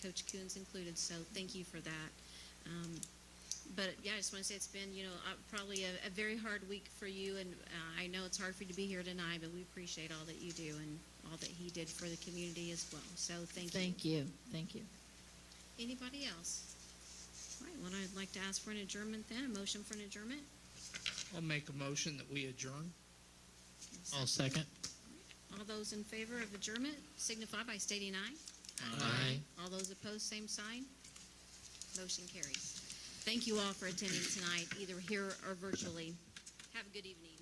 Coach Kuntz included, so thank you for that. But yeah, I just want to say it's been, probably a very hard week for you, and I know it's hard for you to be here tonight, but we appreciate all that you do and all that he did for the community as well. So thank you. Thank you. Thank you. Anybody else? All right, well, I'd like to ask for an adjournment then, a motion for an adjournment. I'll make a motion that we adjourn. I'll second. All those in favor of adjournment signify by stating aye. Aye. All those opposed, same sign. Motion carries. Thank you all for attending tonight, either here or virtually. Have a good evening.